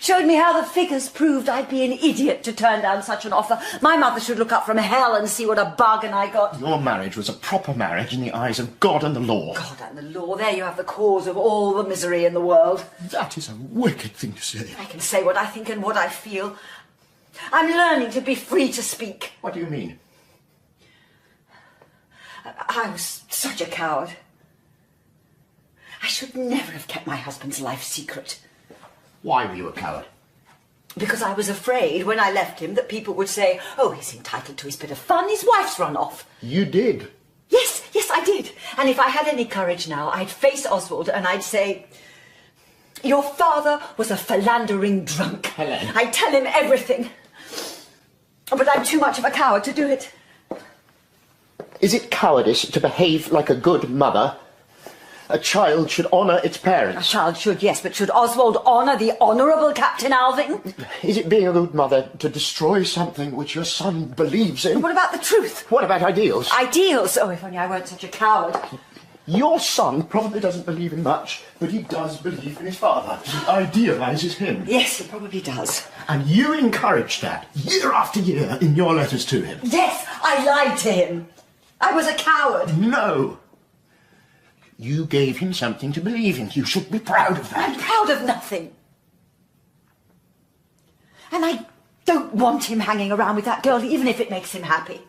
Showed me how the figures proved I'd be an idiot to turn down such an offer. My mother should look up from hell and see what a bargain I got. Your marriage was a proper marriage in the eyes of God and the law. God and the law, there you have the cause of all the misery in the world. That is a wicked thing to say. I can say what I think and what I feel. I'm learning to be free to speak. What do you mean? I was such a coward. I should never have kept my husband's life secret. Why were you a coward? Because I was afraid when I left him that people would say, oh, he's entitled to his bit of fun, his wife's run off. You did? Yes, I did. And if I had any courage now, I'd face Oswald and I'd say, your father was a philandering drunk. Helene. I'd tell him everything. But I'm too much of a coward to do it. Is it cowardice to behave like a good mother? A child should honour its A parents. child should, yes, but should Oswald honour the Honourable Captain Alving? Is it being a good mother to destroy something which your son believes in? What about the truth? What about ideals? Ideals? Oh, if only I weren't such a coward. Your son probably doesn't believe in much, but he does believe in his father. He idealises him. Yes, he probably does. And you encourage that, year after year, in your letters to him. Yes, I lied to him. I was a coward. No. You gave him something to believe in. You should be proud of that. I'm proud of nothing. And I don't want him hanging around with that girl, even if it makes him happy.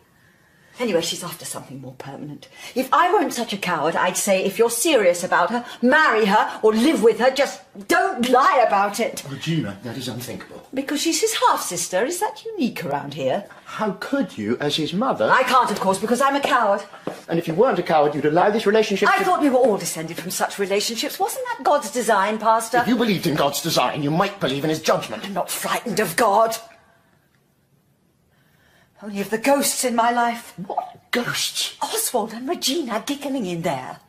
Anyway, she's after something more permanent. If I weren't such a coward, I'd say if you're serious about her, marry her or live with her, just don't lie about it. Regina, that is unthinkable. Because she's his half-sister. Is that unique around here? How could you, as his mother... I can't, of course, because I'm a coward. And if you weren't a coward, you'd allow this relationship I to... thought we were all descended from such relationships. Wasn't that God's design, Pastor? If you believed in God's design, you might believe in his judgment. I'm not frightened of God. Only of the ghosts in my life. What ghosts? Oswald and Regina giggling in there.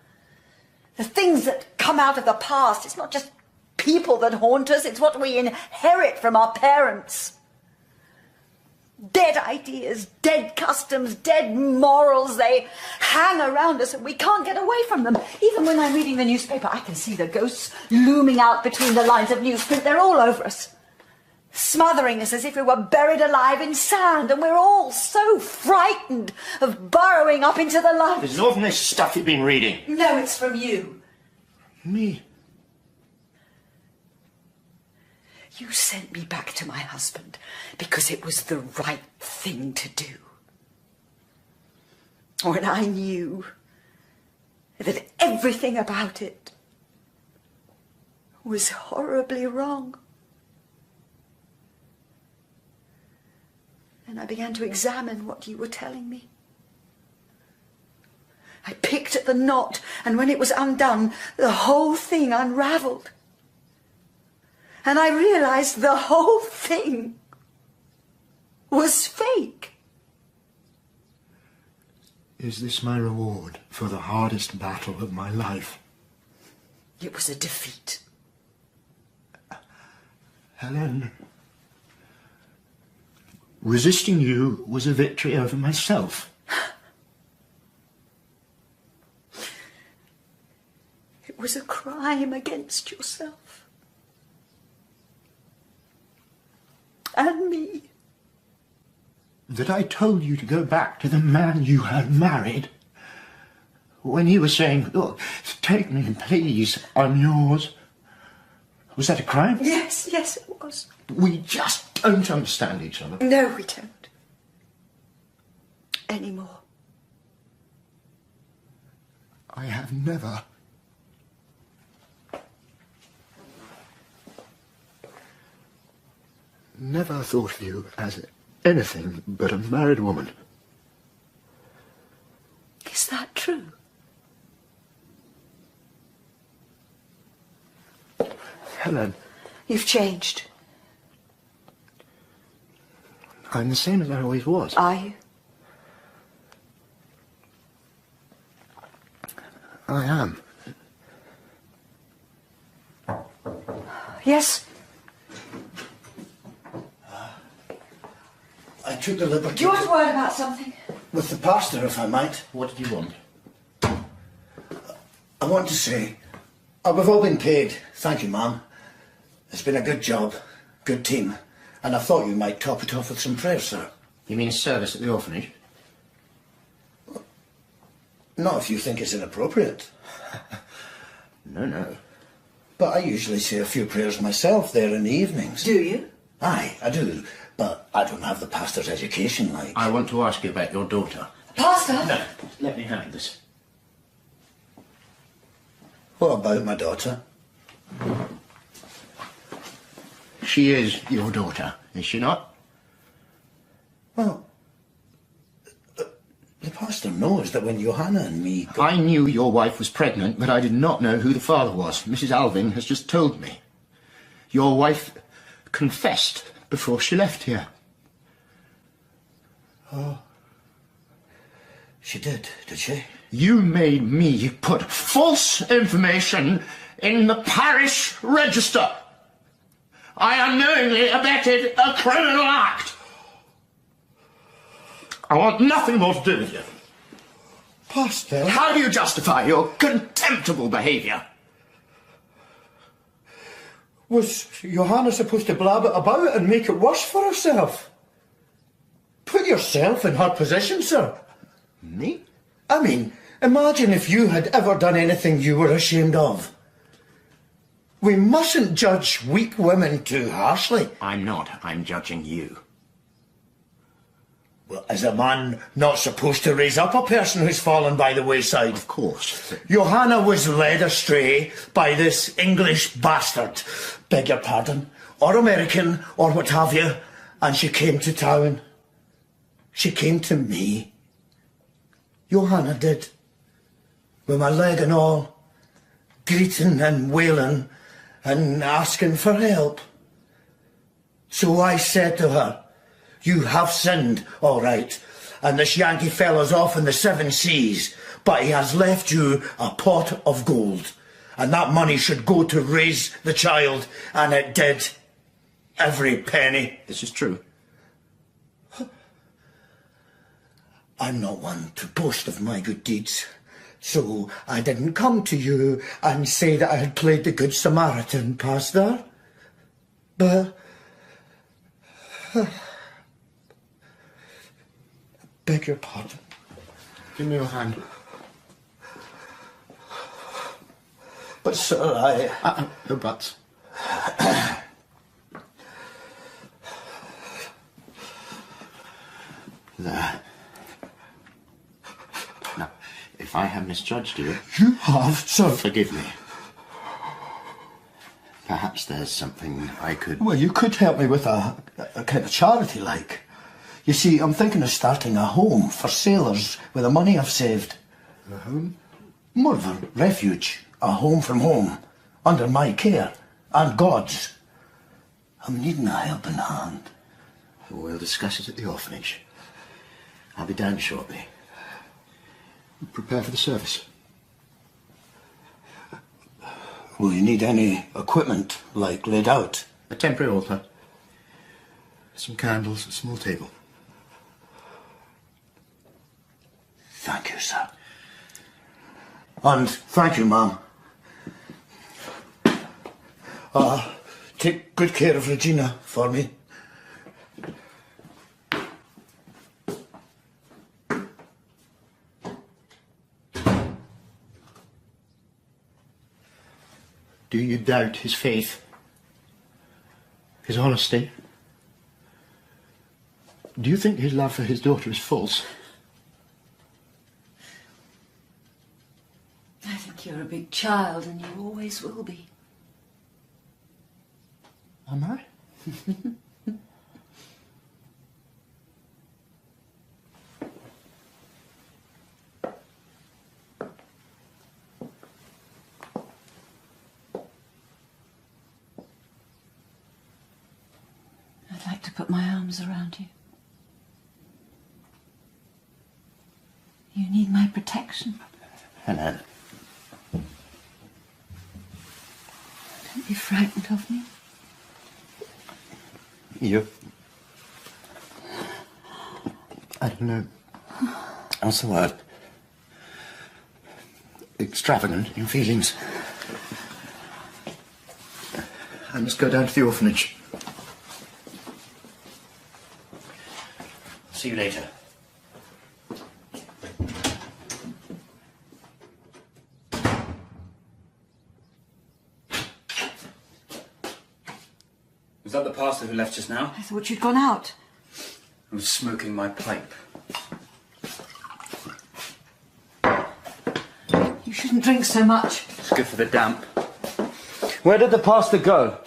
The things that come out of the past. It's not just people that haunt us. It's what we inherit from our parents. Dead ideas, dead customs, dead morals. They hang around us and we can't get away from them. Even when I'm reading the newspaper, I can see the ghosts looming out between the lines of newsprint. They're all over us, smothering us as if we were buried alive in sand, and we're all so frightened of burrowing up into the light. This is all from this stuff you've been reading. No, it's from you. Me? You sent me back to my husband because it was the right thing to do. When I knew that everything about it was horribly wrong. And I began to examine what you were telling me. I picked at the knot, and when it was undone, the whole thing unravelled. And I realised the whole thing was fake. Is this my reward for the hardest battle of my life? It was a defeat. Helen, resisting you was a victory over myself. It was a crime against yourself. And me. That I told you to go back to the man you had married. When you were saying, look, take me, please, I'm yours. Was that a crime? Yes, yes, it was. We just don't understand each other. No, we don't. Anymore. I have never thought of you as anything but a married woman. Is that true? Helen. You've changed. I'm the same as I always was. Are you? I am. Yes? I took the liberty... Do you want a word about something? With the pastor, if I might. What did you want? I want to say, we've all been paid. Thank you, ma'am. It's been a good job, good team. And I thought you might top it off with some prayers, sir. You mean a service at the orphanage? Not if you think it's inappropriate. No. But I usually say a few prayers myself there in the evenings. Do you? Aye, I do. But I don't have the pastor's education like... I want to ask you about your daughter. Pastor? No, let me handle this. What about my daughter? She is your daughter, is she not? Well, the pastor knows that when Johanna and me... I knew your wife was pregnant, but I did not know who the father was. Mrs. Alving has just told me. Your wife confessed before she left here. Oh. She did she? You made me put false information in the parish register. I unknowingly abetted a criminal act. I want nothing more to do with you. Pastor? How do you justify your contemptible behaviour? Was Johanna supposed to blab it about and make it worse for herself? Put yourself in her position, sir. Me? I mean, imagine if you had ever done anything you were ashamed of. We mustn't judge weak women too harshly. I'm not. I'm judging you. Well, is a man not supposed to raise up a person who's fallen by the wayside? Of course. Johanna was led astray by this English bastard, beg your pardon, or American, or what have you, and she came to town. She came to me. Johanna did. With my leg and all, greeting and wailing and asking for help. So I said to her, you have sinned, all right, and this Yankee fella's off in the 7 seas, but he has left you a pot of gold, and that money should go to raise the child, and it did. Every penny. This is true. I'm not one to boast of my good deeds, so I didn't come to you and say that I had played the Good Samaritan, Pastor. But... beg your pardon. Give me your hand. But, sir, No buts. There. Now, if I have misjudged you... You have, sir. Forgive me. Perhaps there's something I could... Well, you could help me with a kind of charity, like. You see, I'm thinking of starting a home for sailors with the money I've saved. A home? More of a refuge. A home from home. Under my care. And God's. I'm needing a helping hand. We'll discuss it at the orphanage. I'll be down shortly. Prepare for the service. Will you need any equipment, like laid out? A temporary altar. Some candles, a small table. Thank you, sir. And thank you, ma'am. Take good care of Regina for me. Do you doubt his faith? His honesty? Do you think his love for his daughter is false? I think you're a big child, and you always will be. Am I? I'd like to put my arms around you. You need my protection. Helene. Don't be frightened of me. You? I don't know. What's the word? Extravagant in feelings. I must go down to the orphanage. See you later. Was that the pastor who left just now? I thought you'd gone out. I was smoking my pipe. You shouldn't drink so much. It's good for the damp. Where did the pastor go?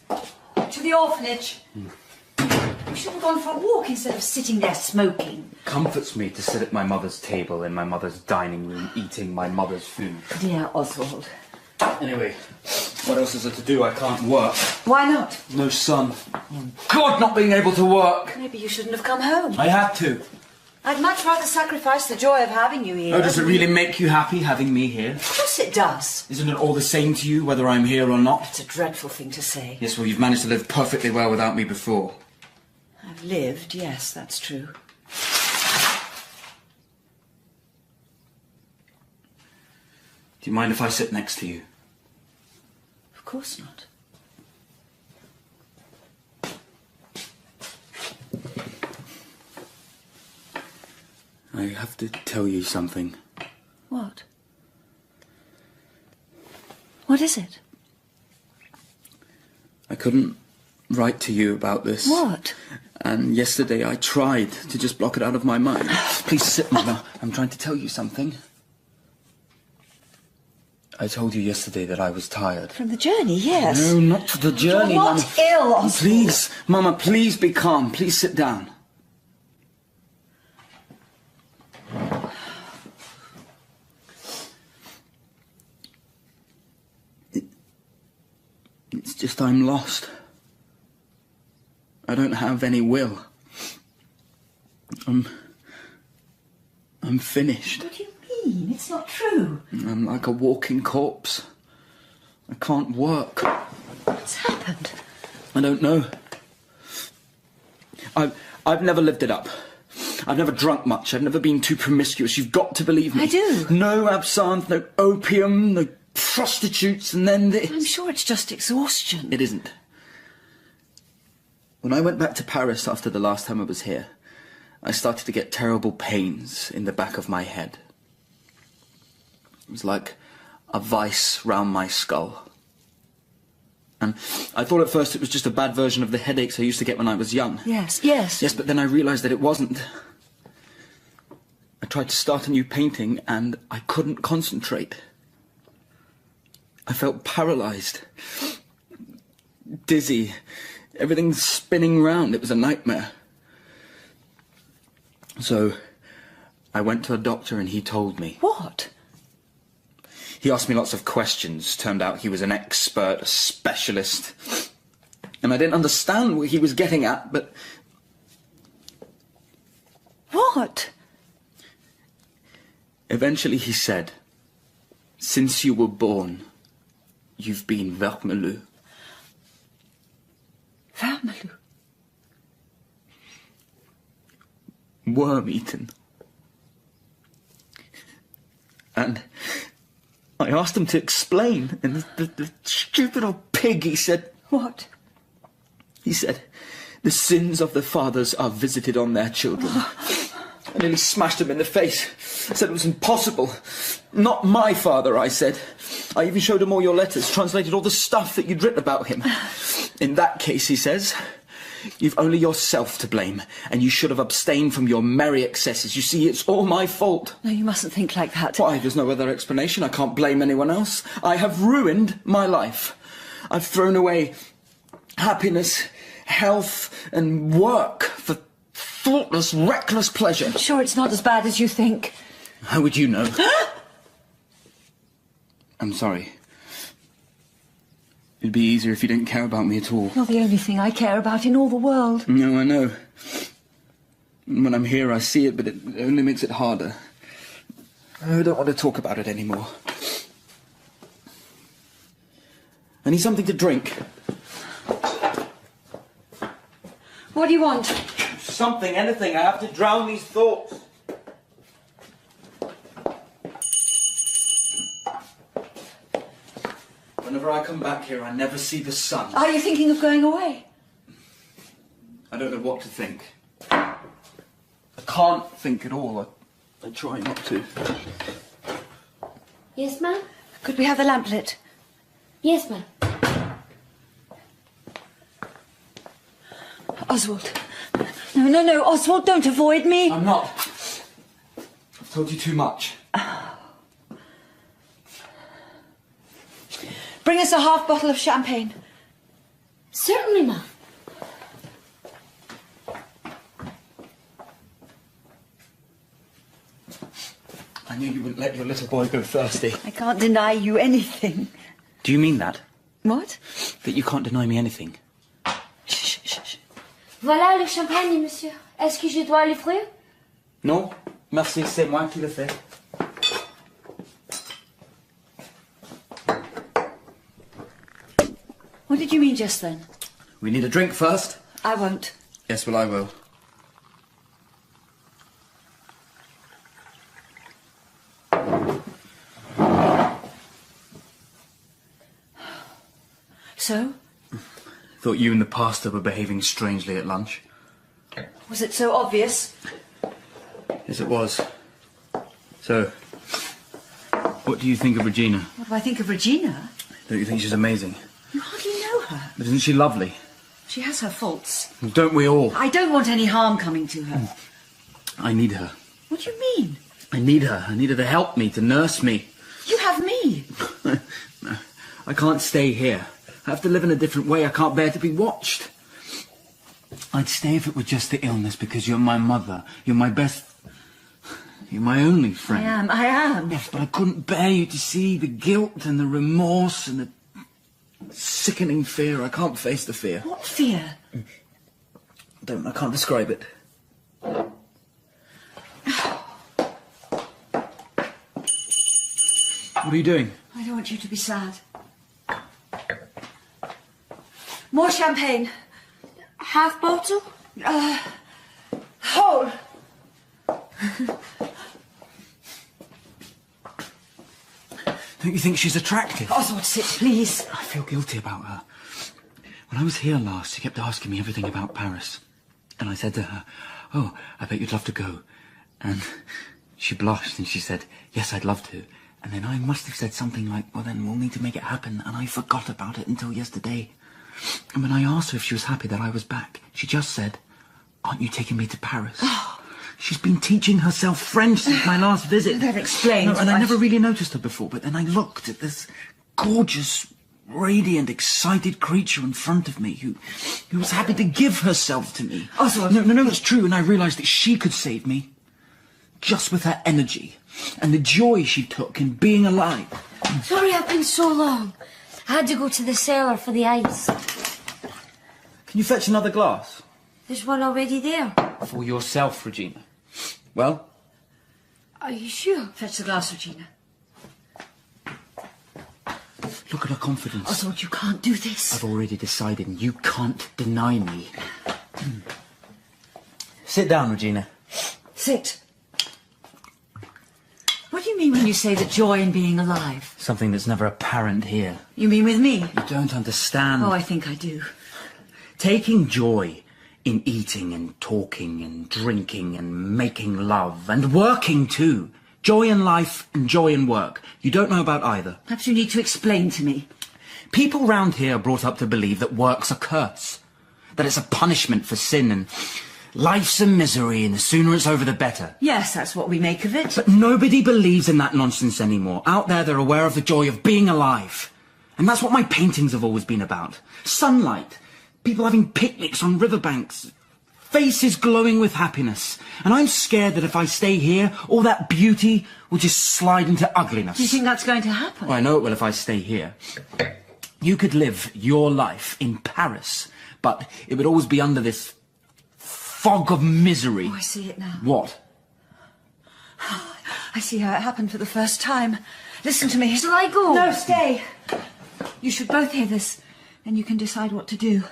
To the orphanage. You should have gone for a walk instead of sitting there smoking. It comforts me to sit at my mother's table in my mother's dining room, eating my mother's food. Dear Oswald. Anyway, what else is there to do? I can't work. Why not? No sun. Oh, God, not being able to work. Maybe you shouldn't have come home. I had to. I'd much rather sacrifice the joy of having you here. Oh, does it really make you happy having me here? Of course it does. Isn't it all the same to you, whether I'm here or not? It's a dreadful thing to say. Yes, well, you've managed to live perfectly well without me before. I've lived, yes, that's true. Do you mind if I sit next to you? Of course not. I have to tell you something. What? What is it? I couldn't write to you about this. What? And yesterday I tried to just block it out of my mind. Please sit, Mother. I'm trying to tell you something. I told you yesterday that I was tired. From the journey, yes. No, not the journey, You're Mama. not ill, Oswald. Please, Mama, please be calm. Please sit down. It's just I'm lost. I don't have any will. I'm finished. What do you mean? It's not true. I'm like a walking corpse. I can't work. What's happened? I don't know. I've never lived it up. I've never drunk much. I've never been too promiscuous. You've got to believe me. I do. No absinthe, no opium, no prostitutes, and then this. I'm sure it's just exhaustion. It isn't. When I went back to Paris after the last time I was here, I started to get terrible pains in the back of my head. It was like a vice round my skull. And I thought at first it was just a bad version of the headaches I used to get when I was young. Yes, yes. Yes, but then I realised that it wasn't. I tried to start a new painting and I couldn't concentrate. I felt paralysed, dizzy, everything spinning round. It was a nightmare. So I went to a doctor and he told me. What? He asked me lots of questions. Turned out he was an expert, a specialist. And I didn't understand what he was getting at, but... What? Eventually he said, since you were born, you've been vermoulu. Vermoulu? Worm-eaten. And I asked him to explain, and the stupid old pig, he said... What? He said, the sins of the fathers are visited on their children. I nearly smashed him in the face. I said it was impossible. Not my father, I said. I even showed him all your letters, translated all the stuff that you'd written about him. In that case, he says, you've only yourself to blame, and you should have abstained from your merry excesses. You see, it's all my fault. No, you mustn't think like that. Why, there's no other explanation. I can't blame anyone else. I have ruined my life. I've thrown away happiness, health, and work for thoughtless, reckless pleasure. I'm sure it's not as bad as you think. How would you know? I'm sorry. It'd be easier if you didn't care about me at all. You're the only thing I care about in all the world. No, I know. When I'm here, I see it, but it only makes it harder. I don't want to talk about it anymore. I need something to drink. What do you want? Something, anything. I have to drown these thoughts. Whenever I come back here, I never see the sun. Are you thinking of going away? I don't know what to think. I can't think at all. I try not to. Yes, ma'am? Could we have the lamp lit? Yes, ma'am. Oswald. No, Oswald, don't avoid me. I'm not. I've told you too much. Bring us a half bottle of champagne. Certainly, ma'am. I knew you wouldn't let your little boy go thirsty. I can't deny you anything. Do you mean that? What? That you can't deny me anything? Shh. Voilà le champagne, monsieur. Est-ce que je dois l'ouvrir? Non, merci, c'est moi qui le fais. What did you mean just then? We need a drink first. I won't. Yes, well, I will. So? Thought you and the pastor were behaving strangely at lunch. Was it so obvious? Yes, it was. So, what do you think of Regina? What do I think of Regina? Don't you think she's amazing? You hardly know her. But isn't she lovely? She has her faults. Don't we all? I don't want any harm coming to her. I need her. What do you mean? I need her. I need her to help me, to nurse me. You have me. No, I can't stay here. I have to live in a different way. I can't bear to be watched. I'd stay if it were just the illness, because you're my mother. You're my best... You're my only friend. I am. Yes, but I couldn't bear you to see the guilt and the remorse and the sickening fear. I can't face the fear. What fear? I can't describe it. What are you doing? I don't want you to be sad. More champagne. Half bottle? Whole. Don't you think she's attractive? Oswald, sit, please. I feel guilty about her. When I was here last, she kept asking me everything about Paris. And I said to her, "Oh, I bet you'd love to go." And she blushed and she said, "Yes, I'd love to." And then I must have said something like, "Well, then we'll need to make it happen." And I forgot about it until yesterday. And when I asked her if she was happy that I was back, she just said, "Aren't you taking me to Paris?" She's been teaching herself French since my last visit. That explains. No, and I never really noticed her before, but then I looked at this gorgeous, radiant, excited creature in front of me who was happy to give herself to me. Oswald. No, it's true, and I realised that she could save me just with her energy and the joy she took in being alive. Sorry I've been so long. I had to go to the cellar for the ice. Can you fetch another glass? There's one already there. For yourself, Regina. Well? Are you sure? Fetch the glass, Regina. Look at her confidence. Oswald, you can't do this. I've already decided, and you can't deny me. Sit down, Regina. Sit. What do you mean when you say the joy in being alive? Something that's never apparent here. You mean with me? You don't understand. Oh, I think I do. Taking joy in eating and talking and drinking and making love and working too. Joy in life and joy in work. You don't know about either. Perhaps you need to explain to me. People round here are brought up to believe that work's a curse, that it's a punishment for sin, and life's a misery, and the sooner it's over the better. Yes, that's what we make of it. But nobody believes in that nonsense anymore. Out there, they're aware of the joy of being alive. And that's what my paintings have always been about. Sunlight, people having picnics on riverbanks, faces glowing with happiness. And I'm scared that if I stay here, all that beauty will just slide into ugliness. Do you think that's going to happen? Well, I know it will if I stay here. You could live your life in Paris, but it would always be under this fog of misery. Oh, I see it now. What? I see how it happened for the first time. Listen to me. Shall I go? No, stay. You should both hear this, and you can decide what to do.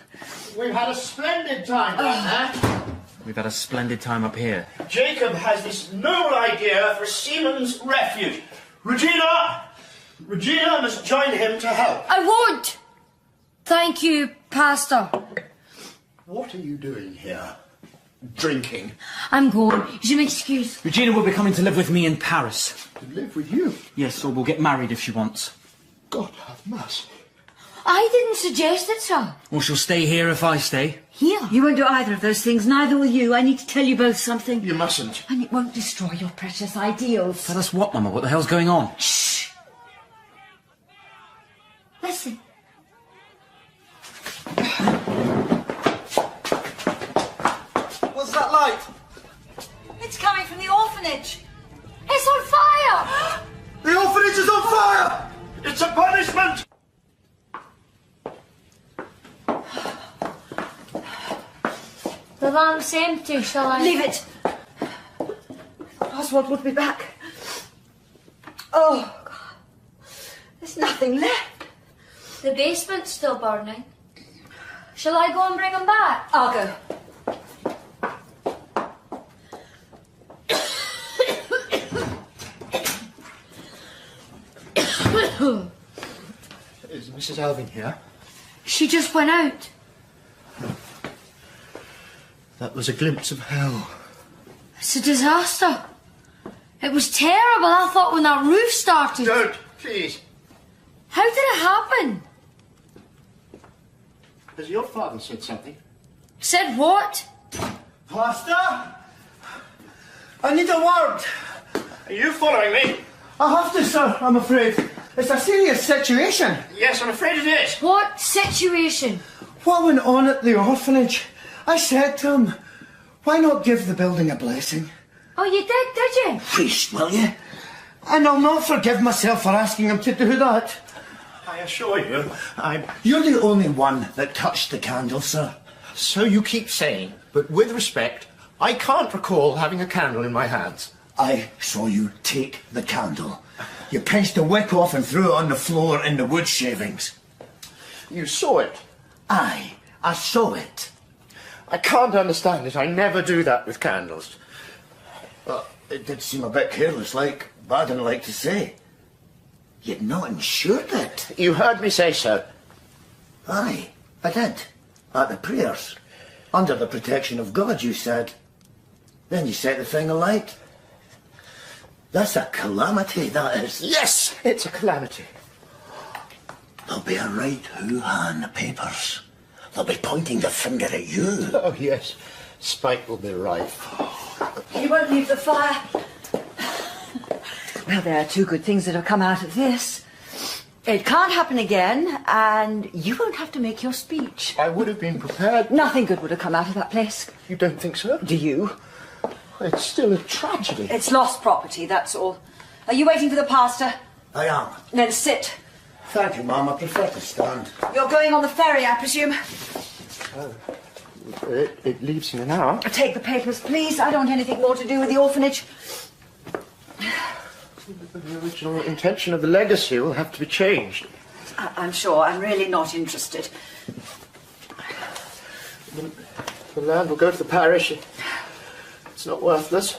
We've had a splendid time down there. We've had a splendid time up here. Jacob has this noble idea for Seaman's Refuge. Regina must join him to help. I won't! Thank you, Pastor. What are you doing here? Drinking? I'm going. You may excuse. Regina will be coming to live with me in Paris. To live with you? Yes, or we'll get married if she wants. God have mercy. I didn't suggest it, sir. Or she'll stay here if I stay. Here? You won't do either of those things, neither will you. I need to tell you both something. You mustn't. And it won't destroy your precious ideals. Tell us what, Mama? What the hell's going on? Shh. Listen. What's that light? It's coming from the orphanage. It's on fire! The orphanage is on fire! It's a punishment! The lamp's empty, shall I? Leave it. Oswald would be back. Oh, God. There's nothing left. The basement's still burning. Shall I go and bring him back? I'll go. Is Mrs. Alving here? She just went out. That was a glimpse of hell. It's a disaster. It was terrible, I thought, when that roof started. Don't, please. How did it happen? Has your father said something? Said what? Pastor? I need a word. Are you following me? I have to, sir, I'm afraid. It's a serious situation. Yes, I'm afraid it is. What situation? What went on at the orphanage? I said to him, why not give the building a blessing? Oh, you did you? Priest, will you? And I'll not forgive myself for asking him to do that. I assure you, You're the only one that touched the candle, sir. So you keep saying, but with respect, I can't recall having a candle in my hands. I saw you take the candle. You pinched the wick off and threw it on the floor in the wood shavings. You saw it. Aye, I saw it. I can't understand it. I never do that with candles. Well, it did seem a bit careless, like, but I didn't like to say. You'd not insured it. You heard me say so. Aye, I did. At the prayers. Under the protection of God, you said. Then you set the thing alight. That's a calamity, that is. Yes, it's a calamity. There'll be a right hoo-ha in the papers. They'll be pointing the finger at you. Oh, yes. Spite will be rife. He won't leave the fire. Well, there are two good things that have come out of this. It can't happen again, and you won't have to make your speech. I would have been prepared. Nothing good would have come out of that place. You don't think so? Do you? It's still a tragedy. It's lost property, that's all. Are you waiting for the pastor? I am. Then sit. Thank you, Mum. I prefer to stand. You're going on the ferry, I presume. It leaves in an hour. Take the papers, please. I don't want anything more to do with the orphanage. The original intention of the legacy will have to be changed. I'm sure. I'm really not interested. The land will go to the parish. It's not worthless.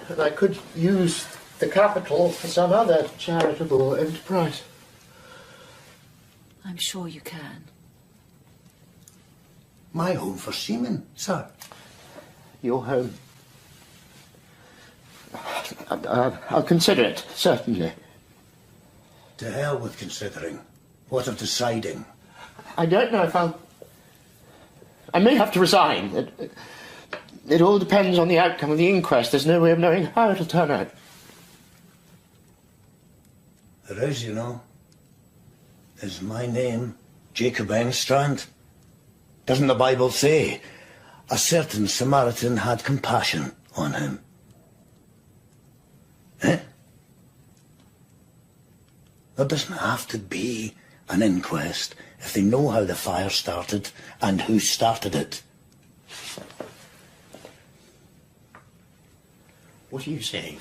And I could use the capital for some other charitable enterprise. I'm sure you can. My home for seamen, sir. Your home. I'll consider it, certainly. To hell with considering. What of deciding? I don't know if I may have to resign. It all depends on the outcome of the inquest. There's no way of knowing how it'll turn out. There is, you know. Is my name Jacob Engstrand? Doesn't the Bible say a certain Samaritan had compassion on him? Eh? There doesn't have to be an inquest if they know how the fire started and who started it. What are you saying?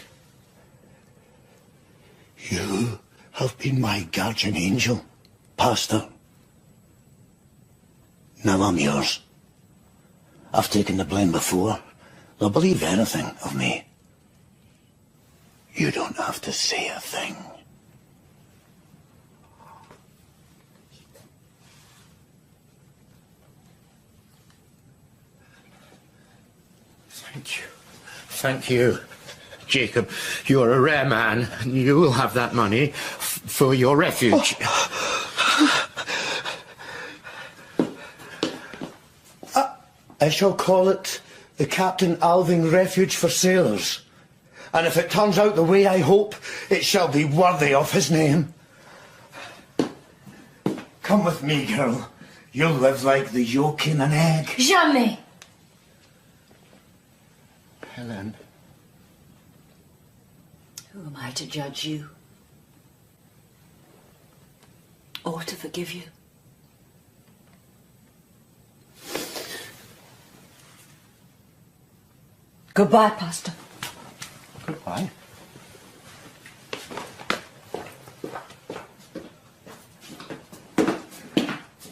You have been my guardian angel, Pastor. Now I'm yours. I've taken the blame before. They'll believe anything of me. You don't have to say a thing. Thank you. Thank you, Jacob. You're a rare man, and you will have that money for your refuge. I shall call it the Captain Alving Refuge for Sailors. And if it turns out the way I hope, it shall be worthy of his name. Come with me, girl. You'll live like the yolk in an egg. Jamais. Helen. Who am I to judge you? Or to forgive you? Goodbye, Pastor. Goodbye.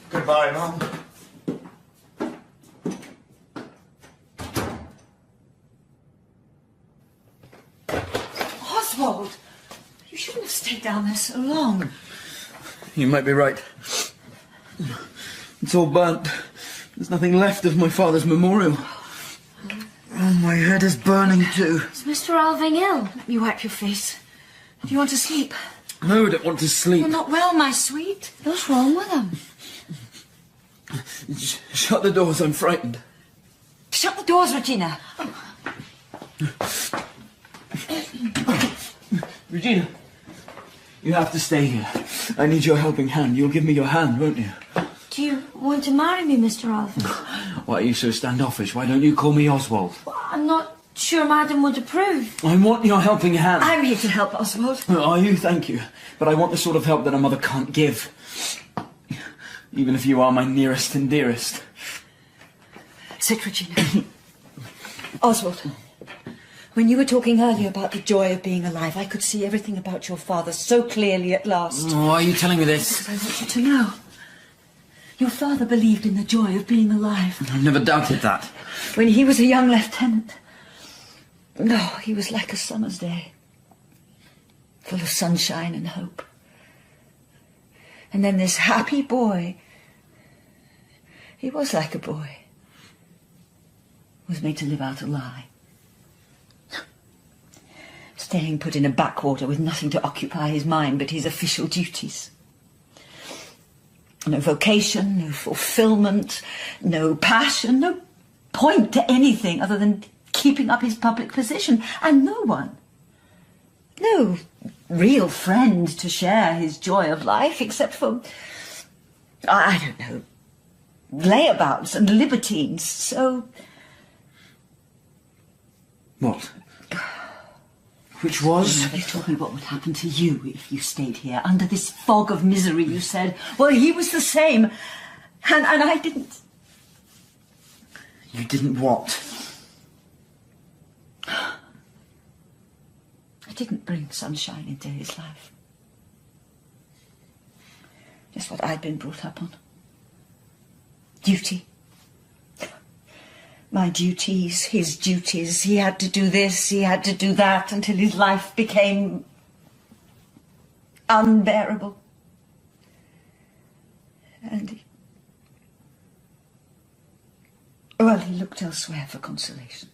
Goodbye, Mum. Oswald! You shouldn't have stayed down there so long. You might be right. It's all burnt. There's nothing left of my father's memorial. Oh, my head is burning too. Is Mr. Alving ill? Let me wipe your face. Do you want to sleep? No, I don't want to sleep. You're not well, my sweet. What's wrong with him? Shut the doors, I'm frightened. Shut the doors, Regina. Regina, you have to stay here. I need your helping hand. You'll give me your hand, won't you? Do you want to marry me, Mr. Alving? Why are you so standoffish? Why don't you call me Oswald? I'm not sure Madam would approve. I want your helping hand. I'm here to help, Oswald. Are you? Thank you. But I want the sort of help that a mother can't give. Even if you are my nearest and dearest. Sit, Regina. Oswald, when you were talking earlier about the joy of being alive, I could see everything about your father so clearly at last. Oh, why are you telling me this? Because I want you to know. Your father believed in the joy of being alive. I've never doubted that. When he was a young lieutenant. No, he was like a summer's day. Full of sunshine and hope. And then this happy boy, he was like a boy, was made to live out a lie. Staying put in a backwater with nothing to occupy his mind but his official duties. No vocation, no fulfillment, no passion, no point to anything other than keeping up his public position. And no one, no real friend to share his joy of life except for, I don't know, layabouts and libertines. So... What? Which was? You told me what would happen to you if you stayed here under this fog of misery, you said. Well, he was the same. And I didn't. You didn't what? I didn't bring sunshine into his life. Just what I'd been brought up on. Duty. My duties, his duties. He had to do this, he had to do that, until his life became unbearable. And he looked elsewhere for consolation.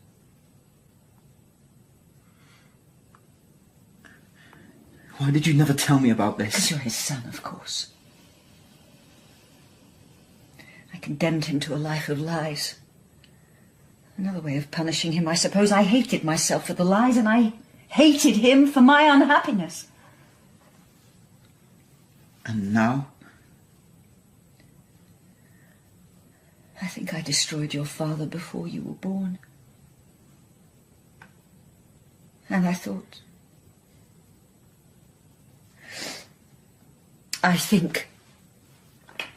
Why did you never tell me about this? Because you're his son, of course. I condemned him to a life of lies. Another way of punishing him, I suppose. I hated myself for the lies, and I hated him for my unhappiness. And now? I think I destroyed your father before you were born. And I thought... I think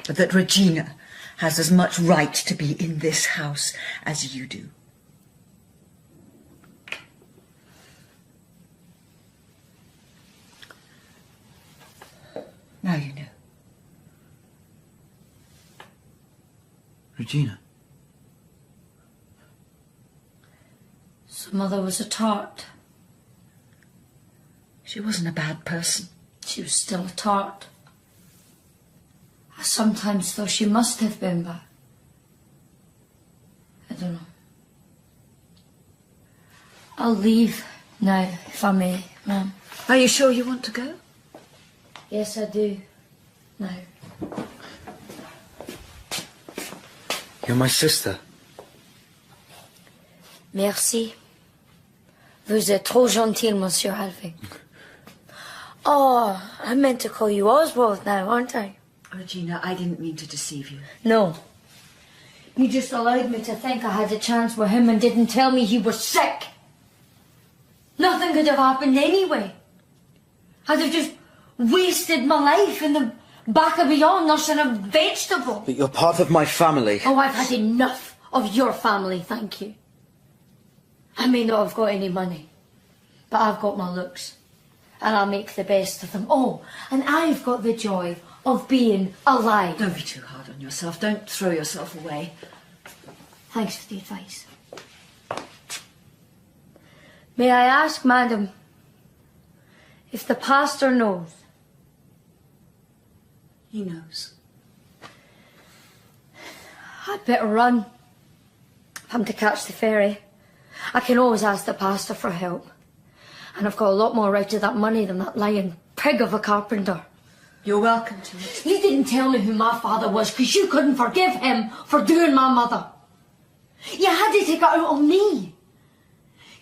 that Regina has as much right to be in this house as you do. Now you know. Regina. So Mother was a tart. She wasn't a bad person. She was still a tart. I sometimes thought she must have been, but I don't know. I'll leave now, if I may, Mum. Are you sure you want to go? Yes, I do. Now. You're my sister. Merci. Vous êtes trop gentil, Monsieur Alving. Oh, I meant to call you Oswald now, aren't I? Regina, I didn't mean to deceive you. No. You just allowed me to think I had a chance with him and didn't tell me he was sick. Nothing could have happened anyway. I'd have just wasted my life in the back of beyond nursing a vegetable. But you're part of my family. Oh, I've had enough of your family, thank you. I may not have got any money, but I've got my looks. And I'll make the best of them. Oh, and I've got the joy of being alive. Don't be too hard on yourself. Don't throw yourself away. Thanks for the advice. May I ask, madam, if the pastor knows? He knows. I'd better run. If I'm to catch the ferry, I can always ask the pastor for help. And I've got a lot more out of that money than that lying pig of a carpenter. You're welcome to it. You didn't tell me who my father was because you couldn't forgive him for doing my mother. You had to take it out on me.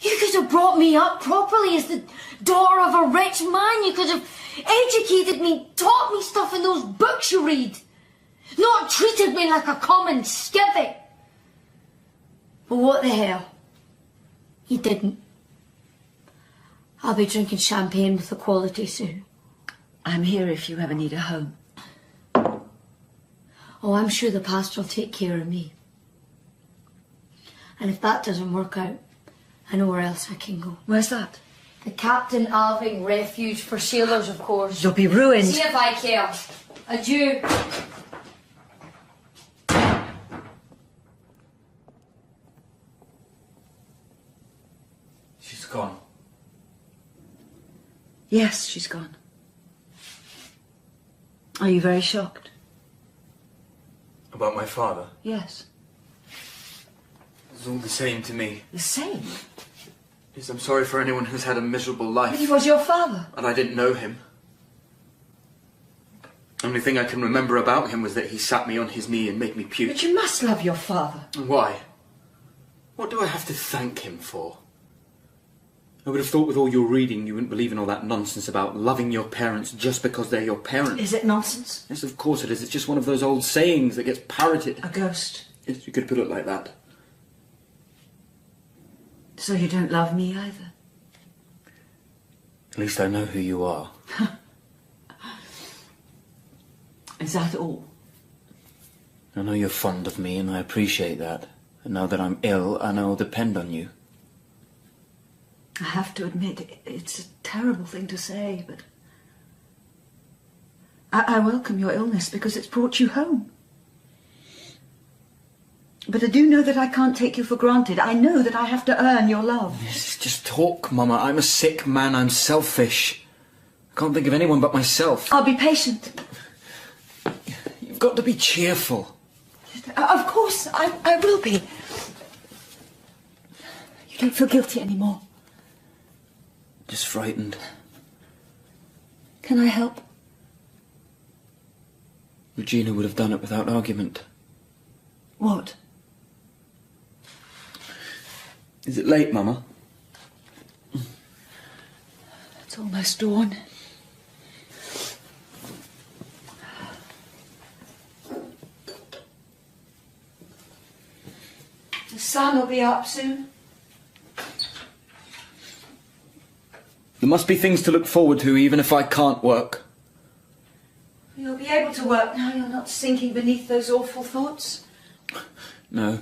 You could have brought me up properly as the daughter of a rich man. You could have educated me, taught me stuff in those books you read. Not treated me like a common skivvy. But what the hell? You didn't. I'll be drinking champagne with the quality soon. I'm here if you ever need a home. Oh, I'm sure the pastor will take care of me. And if that doesn't work out, I know where else I can go. Where's that? The Captain Alving Refuge for Sailors, of course. You'll be ruined. See if I care. Adieu. She's gone. Yes, she's gone. Are you very shocked? About my father? Yes. It's all the same to me. The same? Yes, I'm sorry for anyone who's had a miserable life. But he was your father. And I didn't know him. Only thing I can remember about him was that he sat me on his knee and made me puke. But you must love your father. And why? What do I have to thank him for? I would have thought with all your reading you wouldn't believe in all that nonsense about loving your parents just because they're your parents. Is it nonsense? Yes, of course it is. It's just one of those old sayings that gets parroted. A ghost. Yes, you could put it like that. So you don't love me either? At least I know who you are. Is that all? I know you're fond of me and I appreciate that. And now that I'm ill, I know I'll depend on you. I have to admit, it's a terrible thing to say, but I welcome your illness because it's brought you home. But I do know that I can't take you for granted. I know that I have to earn your love. Yes, just talk, Mama. I'm a sick man. I'm selfish. I can't think of anyone but myself. I'll be patient. You've got to be cheerful. Of course, I will be. You don't feel guilty anymore. Just frightened. Can I help? Regina would have done it without argument. What? Is it late, Mama? It's almost dawn. The sun will be up soon. There must be things to look forward to, even if I can't work. You'll be able to work now you're not sinking beneath those awful thoughts. No.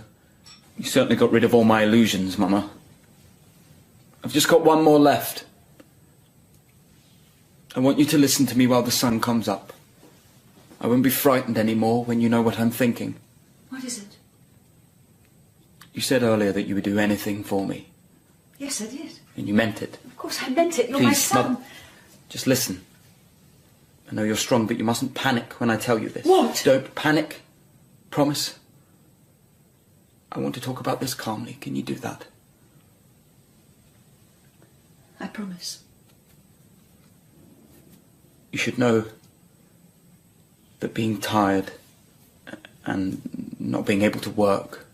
You certainly got rid of all my illusions, Mama. I've just got one more left. I want you to listen to me while the sun comes up. I won't be frightened anymore when you know what I'm thinking. What is it? You said earlier that you would do anything for me. Yes, I did. And you meant it. Of course I meant it. You're my Please, son. Mother, just listen. I know you're strong, but you mustn't panic when I tell you this. What? Don't panic. Promise. I want to talk about this calmly. Can you do that? I promise. You should know that being tired and not being able to work,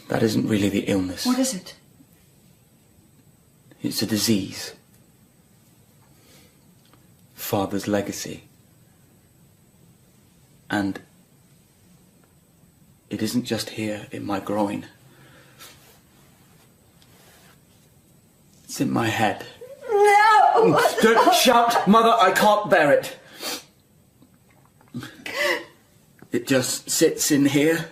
that isn't really the illness. What is it? It's a disease. Father's legacy. And it isn't just here in my groin. It's in my head. No! Don't shout, Mother, I can't bear it. It just sits in here,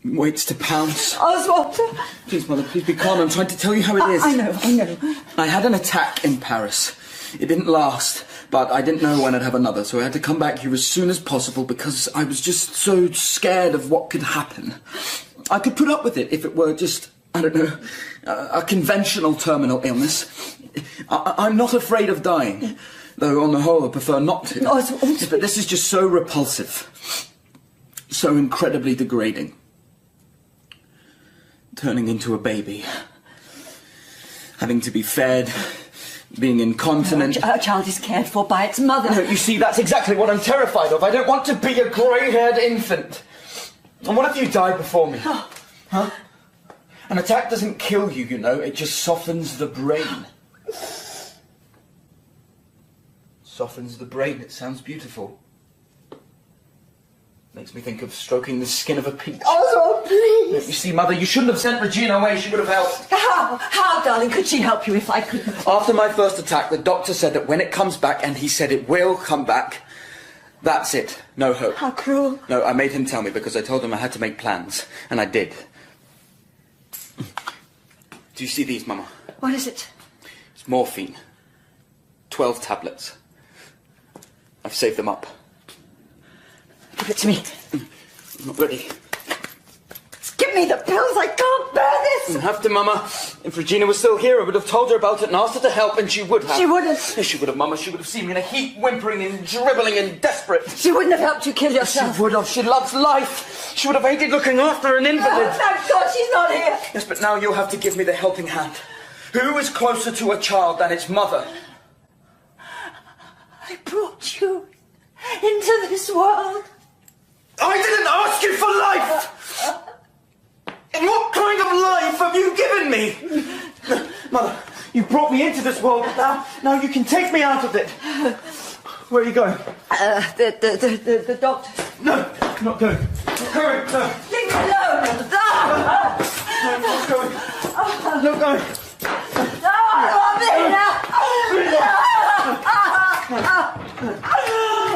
waits to pounce. Oswald! Please, Mother, please be calm. I'm trying to tell you how it is. I know. I had an attack in Paris. It didn't last, but I didn't know when I'd have another, so I had to come back here as soon as possible because I was just so scared of what could happen. I could put up with it if it were just, I don't know, a conventional terminal illness. I'm not afraid of dying, though on the whole I prefer not to. Oswald. But this is just so repulsive, so incredibly degrading. Turning into a baby, having to be fed, being incontinent. A child is cared for by its mother. No, you see, that's exactly what I'm terrified of. I don't want to be a grey-haired infant. And what if you die before me? Oh. Huh? An attack doesn't kill you, you know. It just softens the brain. Softens the brain. It sounds beautiful. Makes me think of stroking the skin of a peach. Oswald, please. You see, Mother, you shouldn't have sent Regina away. She would have helped. How, darling, could she help you if I couldn't? After my first attack, the doctor said that when it comes back, and he said it will come back, that's it. No hope. How cruel. No, I made him tell me because I told him I had to make plans. And I did. Do you see these, Mama? What is it? It's morphine. 12 tablets. I've saved them up. Give it to me. I'm not ready. Give me the pills. I can't bear this. You have to, Mama. If Regina was still here, I would have told her about it and asked her to help, and she would have. She wouldn't. Yes, she would have, Mama. She would have seen me in a heap, whimpering and dribbling and desperate. She wouldn't have helped you kill yourself. She would have. She loves life. She would have hated looking after an invalid. Oh, thank God she's not here. Yes, but now you'll have to give me the helping hand. Who is closer to a child than its mother? I brought you into this world. I didn't ask you for life! And what kind of life have you given me? Mother, you brought me into this world, but now you can take me out of it. Where are you going? The doctor. No, I'm not going. Hurry, no. Leave me alone. I'm not going. I'm not going.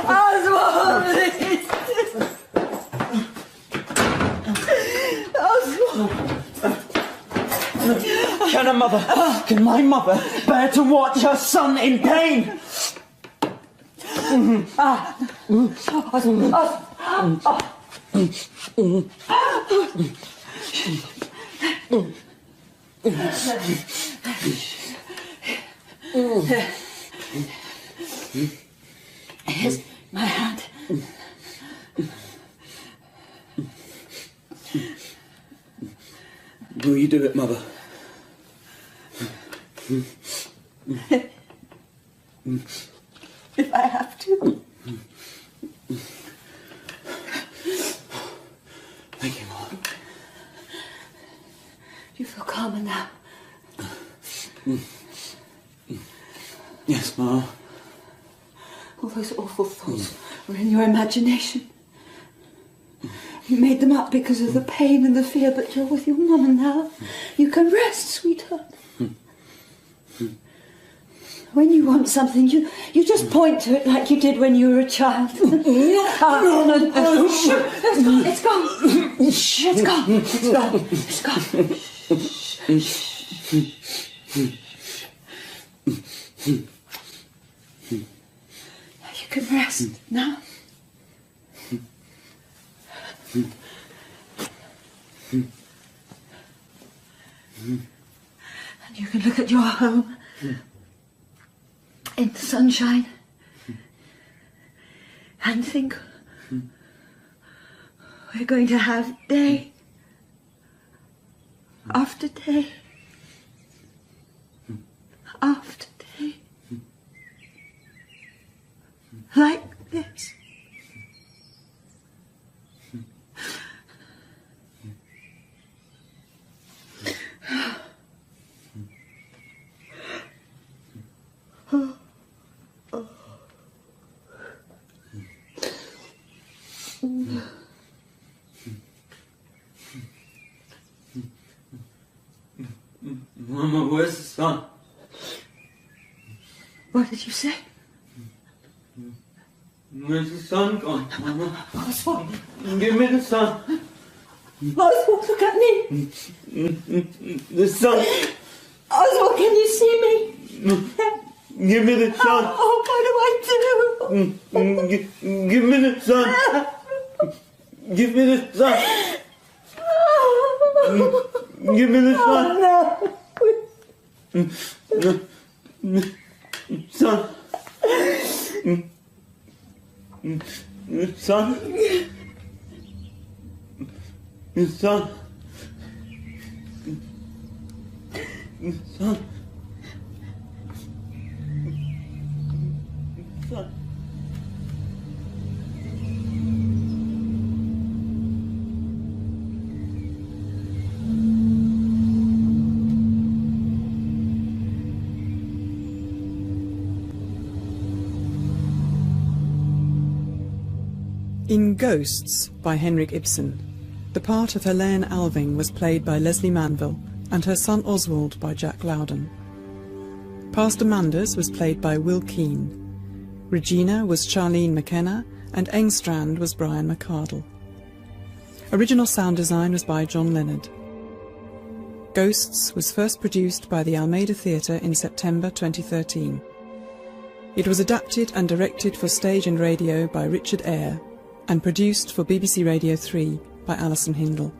Oswald, please. Can my mother bear to watch her son in pain? Here's my hand. Will you do it, Mother? If I have to. Thank you, Mom. Do you feel calmer now? Yes, Mom. All those awful thoughts were in your imagination. You made them up because of the pain and the fear, but you're with your mama now. You can rest, sweetheart. When you want something, you just point to it like you did when you were a child. No. It's gone. It's gone. It's gone. It's gone. You can rest now. And you can look at your home in the sunshine and think we're going to have day after day after day like this. Mama, where's the sun? What did you say? Where's the sun gone, Mama? Oswald. Give me the sun. Oswald, look at me. The sun. Oswald, can you see me? Give me the sun. Oh, what do I do? Give me the sun. Give me the sun. Give me the sun. Oh, no. Son. Son. Son. Son. Son. In Ghosts by Henrik Ibsen, the part of Helene Alving was played by Lesley Manville and her son Oswald by Jack Lowden. Pastor Manders was played by Will Keane. Regina was Charlene McKenna and Engstrand was Brian McCardie. Original sound design was by John Leonard. Ghosts was first produced by the Almeida Theatre in September 2013. It was adapted and directed for stage and radio by Richard Eyre and produced for BBC Radio 3 by Alison Hindle.